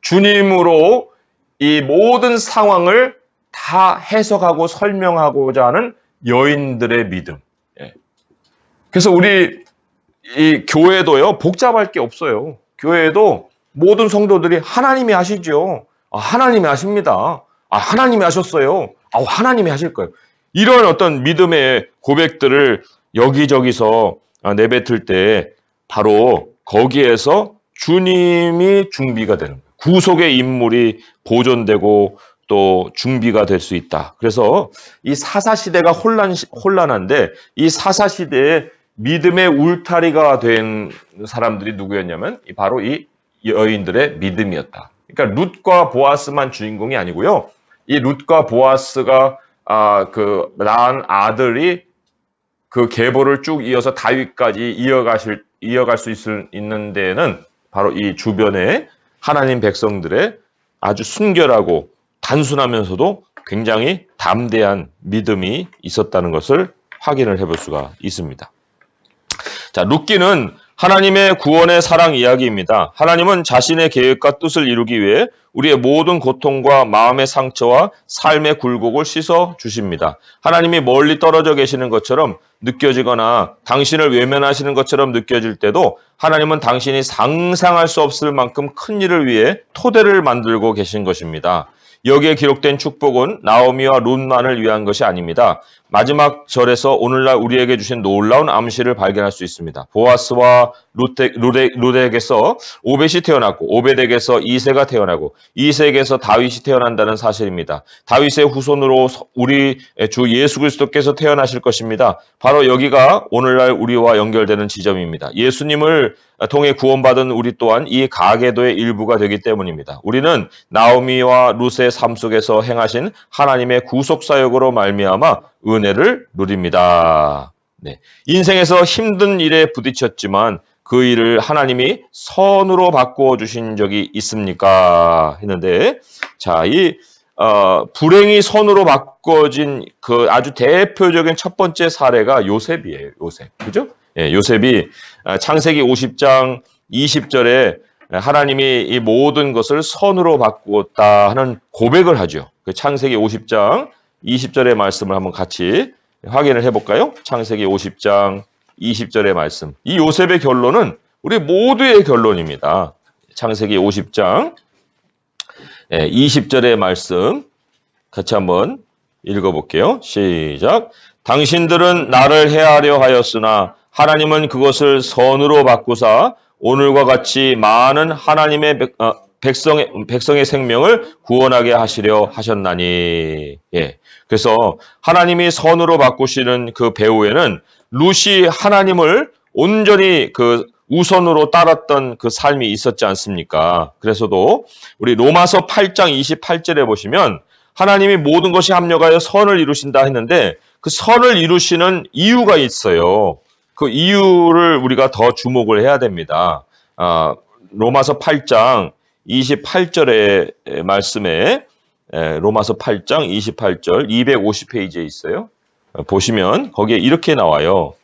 주님으로 이 모든 상황을 다 해석하고 설명하고자 하는 여인들의 믿음. 그래서 우리 이 교회도요, 복잡할 게 없어요. 교회도 모든 성도들이 하나님이 하시죠. 하나님이 하십니다. 하나님이 하셨어요. 하나님이 하실 거예요. 이런 어떤 믿음의 고백들을 여기저기서 내뱉을 때 바로 거기에서 주님이 중비가 되는 거예요. 구속의 인물이 보존되고 또 중비가 될 수 있다. 그래서 이 사사시대가 혼란한데 이 사사시대에 믿음의 울타리가 된 사람들이 누구였냐면 바로 이 여인들의 믿음이었다. 그러니까 룻과 보아스만 주인공이 아니고요. 이 룻과 보아스가 낳은 아들이 그 계보를 쭉 이어서 다윗까지 이어갈 수 있는 데에는 바로 이 주변의 하나님 백성들의 아주 순결하고 단순하면서도 굉장히 담대한 믿음이 있었다는 것을 확인을 해볼 수가 있습니다. 자, 룻기는 하나님의 구원의 사랑 이야기입니다. 하나님은 자신의 계획과 뜻을 이루기 위해 우리의 모든 고통과 마음의 상처와 삶의 굴곡을 씻어 주십니다. 하나님이 멀리 떨어져 계시는 것처럼 느껴지거나 당신을 외면하시는 것처럼 느껴질 때도 하나님은 당신이 상상할 수 없을 만큼 큰 일을 위해 토대를 만들고 계신 것입니다. 여기에 기록된 축복은 나오미와 룻만을 위한 것이 아닙니다. 마지막 절에서 오늘날 우리에게 주신 놀라운 암시를 발견할 수 있습니다. 보아스와 룻에게서 오벳이 태어났고 오벳에게서 이새가 태어나고 이새에게서 다윗이 태어난다는 사실입니다. 다윗의 후손으로 우리 주 예수 그리스도께서 태어나실 것입니다. 바로 여기가 오늘날 우리와 연결되는 지점입니다. 예수님을 통해 구원받은 우리 또한 이 가계도의 일부가 되기 때문입니다. 우리는 나오미와 룻의 삶 속에서 행하신 하나님의 구속사역으로 말미암아 은혜를 누립니다. 네. 인생에서 힘든 일에 부딪혔지만 그 일을 하나님이 선으로 바꾸어 주신 적이 있습니까? 했는데, 자, 불행이 선으로 바꿔진 그 아주 대표적인 첫 번째 사례가 요셉이에요. 요셉. 그죠? 예, 요셉이 창세기 50장 20절에 하나님이 이 모든 것을 선으로 바꾸었다 하는 고백을 하죠. 그 창세기 50장 20절의 말씀을 한번 같이 확인을 해볼까요? 창세기 50장 20절의 말씀. 이 요셉의 결론은 우리 모두의 결론입니다. 창세기 50장 20절의 말씀 같이 한번 읽어볼게요. 시작. 당신들은 나를 해하려 하였으나 하나님은 그것을 선으로 바꾸사 오늘과 같이 많은 하나님의 백성의 생명을 구원하게 하시려 하셨나니. 예. 그래서 하나님이 선으로 바꾸시는 그 배후에는 룻이 하나님을 온전히 그 우선으로 따랐던 그 삶이 있었지 않습니까? 그래서도 우리 로마서 8장 28절에 보시면 하나님이 모든 것이 합력하여 선을 이루신다 했는데 그 선을 이루시는 이유가 있어요. 그 이유를 우리가 더 주목을 해야 됩니다. 로마서 8장 28절의 말씀에 로마서 8장 28절 250페이지에 있어요. 보시면 거기에 이렇게 나와요.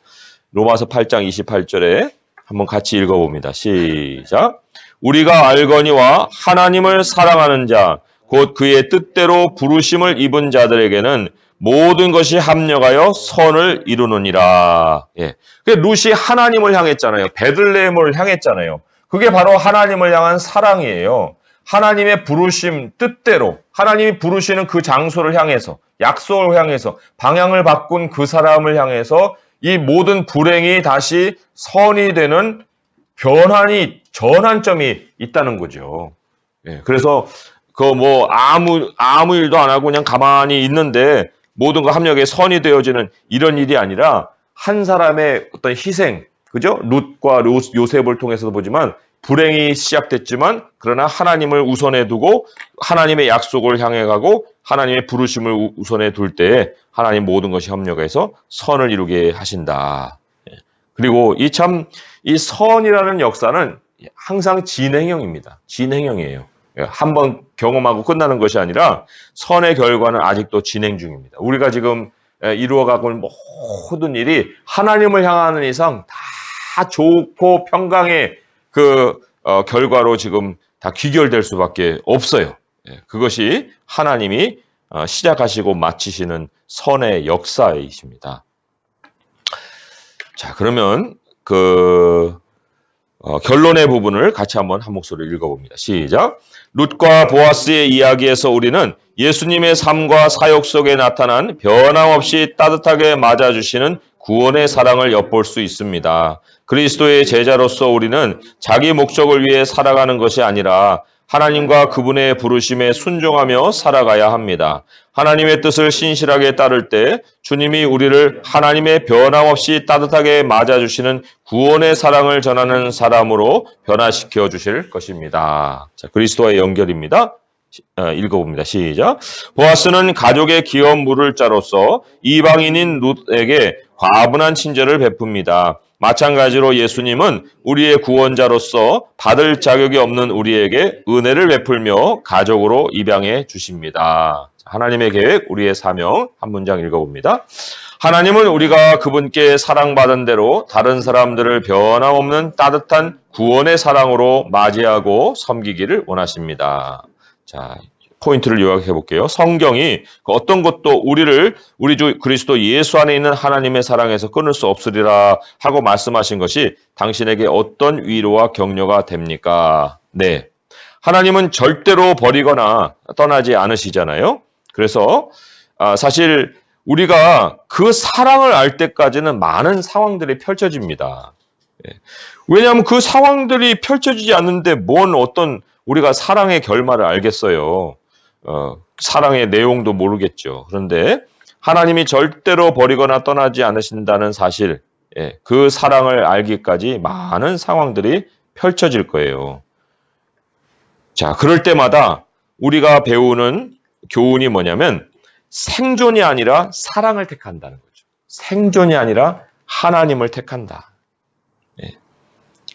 로마서 8장 28절에 한번 같이 읽어봅니다. 시작. 우리가 알거니와 하나님을 사랑하는 자, 곧 그의 뜻대로 부르심을 입은 자들에게는 모든 것이 합력하여 선을 이루느니라. 예. 룻이 하나님을 향했잖아요. 베들레헴을 향했잖아요. 그게 바로 하나님을 향한 사랑이에요. 하나님의 부르심 뜻대로 하나님이 부르시는 그 장소를 향해서 약속을 향해서 방향을 바꾼 그 사람을 향해서 이 모든 불행이 다시 선이 되는 전환점이 있다는 거죠. 예, 그래서 아무 일도 안 하고 그냥 가만히 있는데 모든 거 합력에 선이 되어지는 이런 일이 아니라 한 사람의 어떤 희생, 그죠? 룻과 요셉을 통해서도 보지만 불행이 시작됐지만 그러나 하나님을 우선에 두고 하나님의 약속을 향해 가고 하나님의 부르심을 우선에 둘 때 하나님 모든 것이 협력해서 선을 이루게 하신다. 그리고 이 선이라는 역사는 항상 진행형입니다. 진행형이에요. 한번 경험하고 끝나는 것이 아니라 선의 결과는 아직도 진행 중입니다. 우리가 지금 이루어가고 있는 모든 일이 하나님을 향하는 이상 다 좋고 평강의 결과로 지금 다 귀결될 수밖에 없어요. 그것이 하나님이 시작하시고 마치시는 선의 역사이십니다. 자, 그러면 결론의 부분을 같이 한번 한 목소리로 읽어봅니다. 시작. 룻과 보아스의 이야기에서 우리는 예수님의 삶과 사역 속에 나타난 변함없이 따뜻하게 맞아주시는 구원의 사랑을 엿볼 수 있습니다. 그리스도의 제자로서 우리는 자기 목적을 위해 살아가는 것이 아니라 하나님과 그분의 부르심에 순종하며 살아가야 합니다. 하나님의 뜻을 신실하게 따를 때 주님이 우리를 하나님의 변함없이 따뜻하게 맞아주시는 구원의 사랑을 전하는 사람으로 변화시켜 주실 것입니다. 자, 그리스도와의 연결입니다. 읽어봅니다. 시작. 보아스는 가족의 기업 물을 자로서 이방인인 룻에게 과분한 친절을 베풉니다. 마찬가지로 예수님은 우리의 구원자로서 받을 자격이 없는 우리에게 은혜를 베풀며 가족으로 입양해 주십니다. 하나님의 계획, 우리의 사명 한 문장 읽어봅니다. 하나님은 우리가 그분께 사랑받은 대로 다른 사람들을 변함없는 따뜻한 구원의 사랑으로 맞이하고 섬기기를 원하십니다. 자, 포인트를 요약해 볼게요. 성경이 어떤 것도 우리 주 그리스도 예수 안에 있는 하나님의 사랑에서 끊을 수 없으리라 하고 말씀하신 것이 당신에게 어떤 위로와 격려가 됩니까? 네. 하나님은 절대로 버리거나 떠나지 않으시잖아요. 그래서 사실 우리가 그 사랑을 알 때까지는 많은 상황들이 펼쳐집니다. 왜냐하면 그 상황들이 펼쳐지지 않는데 어떤 우리가 사랑의 결말을 알겠어요. 사랑의 내용도 모르겠죠. 그런데 하나님이 절대로 버리거나 떠나지 않으신다는 사실, 그 사랑을 알기까지 많은 상황들이 펼쳐질 거예요. 자, 그럴 때마다 우리가 배우는 교훈이 뭐냐면 생존이 아니라 사랑을 택한다는 거죠. 생존이 아니라 하나님을 택한다.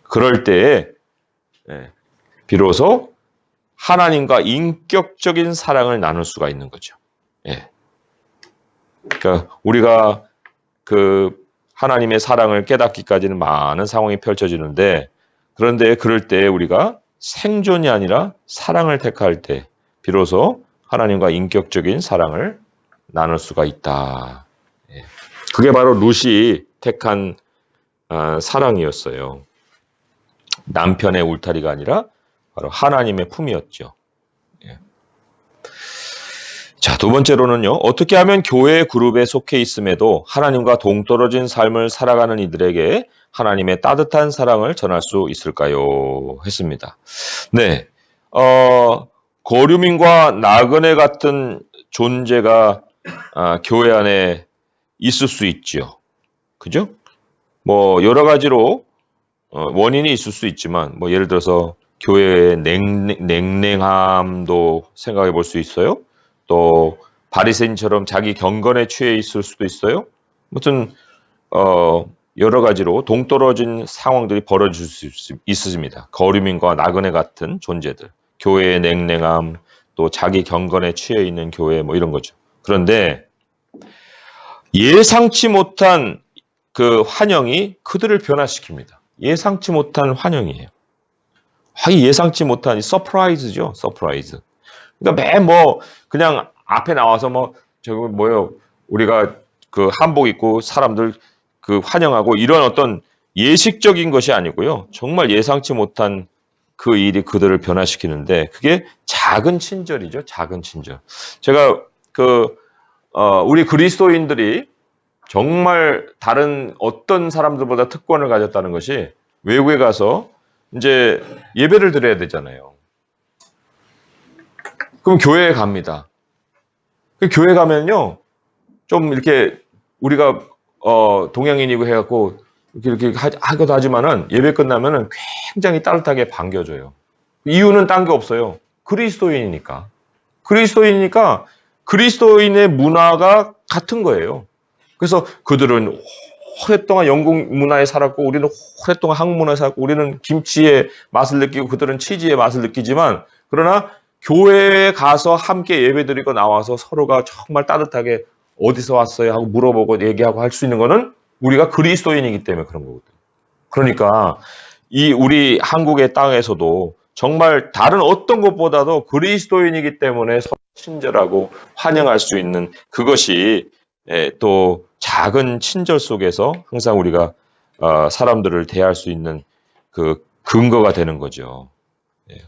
그럴 때에 비로소 하나님과 인격적인 사랑을 나눌 수가 있는 거죠. 그러니까 우리가 그 하나님의 사랑을 깨닫기까지는 많은 상황이 펼쳐지는데, 그런데 그럴 때 우리가 생존이 아니라 사랑을 택할 때 비로소 하나님과 인격적인 사랑을 나눌 수가 있다. 그게 바로 룻이 택한 사랑이었어요. 남편의 울타리가 아니라 바로 하나님의 품이었죠. 자, 두 번째로는요. 어떻게 하면 교회 그룹에 속해 있음에도 하나님과 동떨어진 삶을 살아가는 이들에게 하나님의 따뜻한 사랑을 전할 수 있을까요? 했습니다. 네, 거류민과 나그네 같은 존재가 교회 안에 있을 수 있죠. 그죠? 뭐 여러 가지로 원인이 있을 수 있지만, 뭐 예를 들어서 교회의 냉랭함도 생각해 볼 수 있어요. 또 바리새인처럼 자기 경건에 취해 있을 수도 있어요. 아무튼 여러 가지로 동떨어진 상황들이 벌어질 수 있습니다. 거류민과 나그네 같은 존재들, 교회의 냉랭함, 또 자기 경건에 취해 있는 교회, 뭐 이런 거죠. 그런데 예상치 못한 그 환영이 그들을 변화시킵니다. 예상치 못한 환영이에요. 예상치 못한 서프라이즈죠. 서프라이즈. 그러니까 그냥 앞에 나와서 우리가 그 한복 입고 사람들 그 환영하고 이런 어떤 예식적인 것이 아니고요. 정말 예상치 못한 그 일이 그들을 변화시키는데, 그게 작은 친절이죠. 작은 친절. 제가 우리 그리스도인들이 정말 다른 어떤 사람들보다 특권을 가졌다는 것이, 외국에 가서 이제 예배를 드려야 되잖아요. 그럼 교회에 갑니다. 교회 가면요, 좀 이렇게 우리가 동양인이고 해갖고 이렇게 하기도 하지만은 예배 끝나면은 굉장히 따뜻하게 반겨줘요. 이유는 딴 게 없어요. 그리스도인이니까 그리스도인의 문화가 같은 거예요. 그래서 그들은 오랫동안 영국 문화에 살았고, 우리는 오랫동안 한국 문화에 살았고, 우리는 김치의 맛을 느끼고 그들은 치즈의 맛을 느끼지만, 그러나 교회에 가서 함께 예배드리고 나와서 서로가 정말 따뜻하게 어디서 왔어요 하고 물어보고 얘기하고 할 수 있는 거는 우리가 그리스도인이기 때문에 그런 거거든요. 그러니까 우리 한국의 땅에서도 정말 다른 어떤 것보다도 그리스도인이기 때문에 서로 친절하고 환영할 수 있는, 그것이 또 작은 친절 속에서 항상 우리가 사람들을 대할 수 있는 그 근거가 되는 거죠.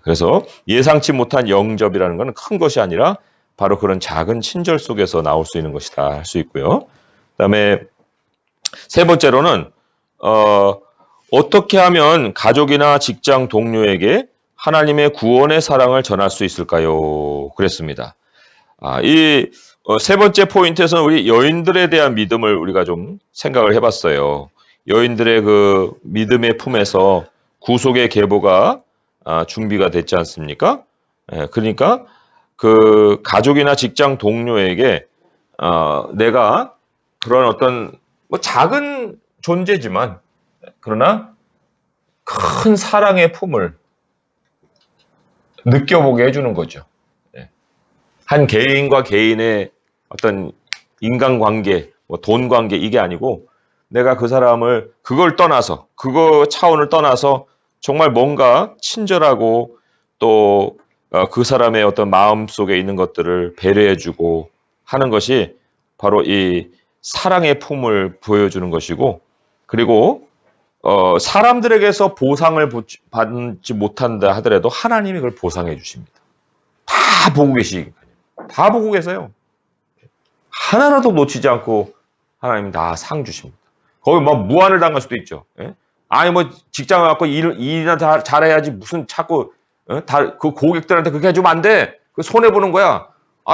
그래서 예상치 못한 영접이라는 것은 큰 것이 아니라 바로 그런 작은 친절 속에서 나올 수 있는 것이다 할 수 있고요. 그다음에 세 번째로는 어떻게 하면 가족이나 직장 동료에게 하나님의 구원의 사랑을 전할 수 있을까요? 그랬습니다. 이 세 번째 포인트에서는 우리 여인들에 대한 믿음을 우리가 좀 생각을 해봤어요. 여인들의 그 믿음의 품에서 구속의 계보가 준비가 됐지 않습니까? 그러니까 그 가족이나 직장 동료에게 내가 그런 어떤 작은 존재지만 그러나 큰 사랑의 품을 느껴보게 해주는 거죠. 한 개인과 개인의 어떤 인간관계, 돈 관계 이게 아니고, 내가 그 사람을 그걸 떠나서, 그거 차원을 떠나서 정말 뭔가 친절하고 또 그 사람의 어떤 마음 속에 있는 것들을 배려해주고 하는 것이 바로 이 사랑의 품을 보여주는 것이고, 그리고 사람들에게서 보상을 받지 못한다 하더라도 하나님이 그걸 보상해 주십니다. 다 보고 계시니까요. 다 보고 계세요. 하나라도 놓치지 않고 하나님이 다 상 주십니다. 거기 무한을 당할 수도 있죠. 아니 직장 갖고 일이나 잘해야지 무슨 자꾸 그 고객들한테 그렇게 해주면 안 돼. 그 손해 보는 거야.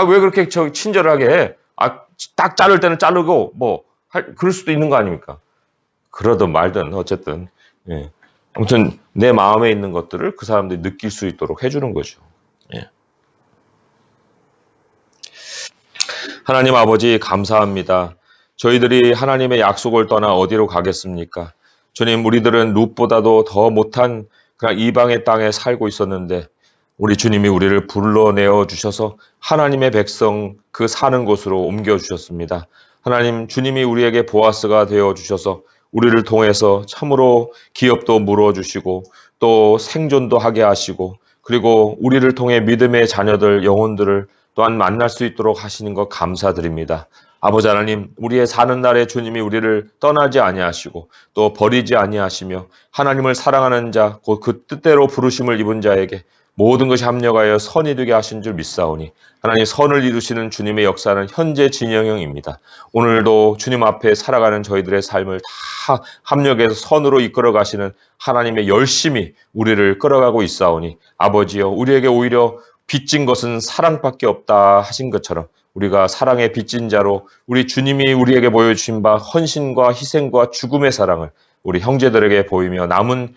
왜 그렇게 친절하게 해? 딱 자를 때는 자르고 그럴 수도 있는 거 아닙니까? 그러든 말든 어쨌든 아무튼 내 마음에 있는 것들을 그 사람들이 느낄 수 있도록 해주는 거죠. 하나님 아버지 감사합니다. 저희들이 하나님의 약속을 떠나 어디로 가겠습니까? 주님, 우리들은 룻보다도 더 못한 그냥 이방의 땅에 살고 있었는데 우리 주님이 우리를 불러내어 주셔서 하나님의 백성 그 사는 곳으로 옮겨주셨습니다. 하나님, 주님이 우리에게 보아스가 되어 주셔서 우리를 통해서 참으로 기업도 물어주시고 또 생존도 하게 하시고 그리고 우리를 통해 믿음의 자녀들, 영혼들을 또한 만날 수 있도록 하시는 것 감사드립니다. 아버지 하나님, 우리의 사는 날에 주님이 우리를 떠나지 아니하시고 또 버리지 아니하시며 하나님을 사랑하는 자, 곧 그 뜻대로 부르심을 입은 자에게 모든 것이 합력하여 선이 되게 하신 줄 믿사오니 하나님, 선을 이루시는 주님의 역사는 현재 진행형입니다. 오늘도 주님 앞에 살아가는 저희들의 삶을 다 합력해서 선으로 이끌어 가시는 하나님의 열심히 우리를 끌어가고 있사오니 아버지여, 우리에게 오히려 빚진 것은 사랑밖에 없다 하신 것처럼 우리가 사랑의 빚진 자로 우리 주님이 우리에게 보여주신 바 헌신과 희생과 죽음의 사랑을 우리 형제들에게 보이며 남은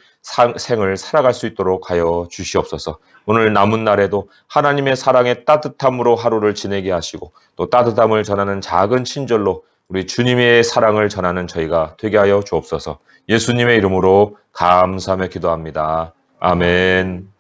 생을 살아갈 수 있도록 하여 주시옵소서. 오늘 남은 날에도 하나님의 사랑의 따뜻함으로 하루를 지내게 하시고 또 따뜻함을 전하는 작은 친절로 우리 주님의 사랑을 전하는 저희가 되게 하여 주옵소서. 예수님의 이름으로 감사하며 기도합니다. 아멘.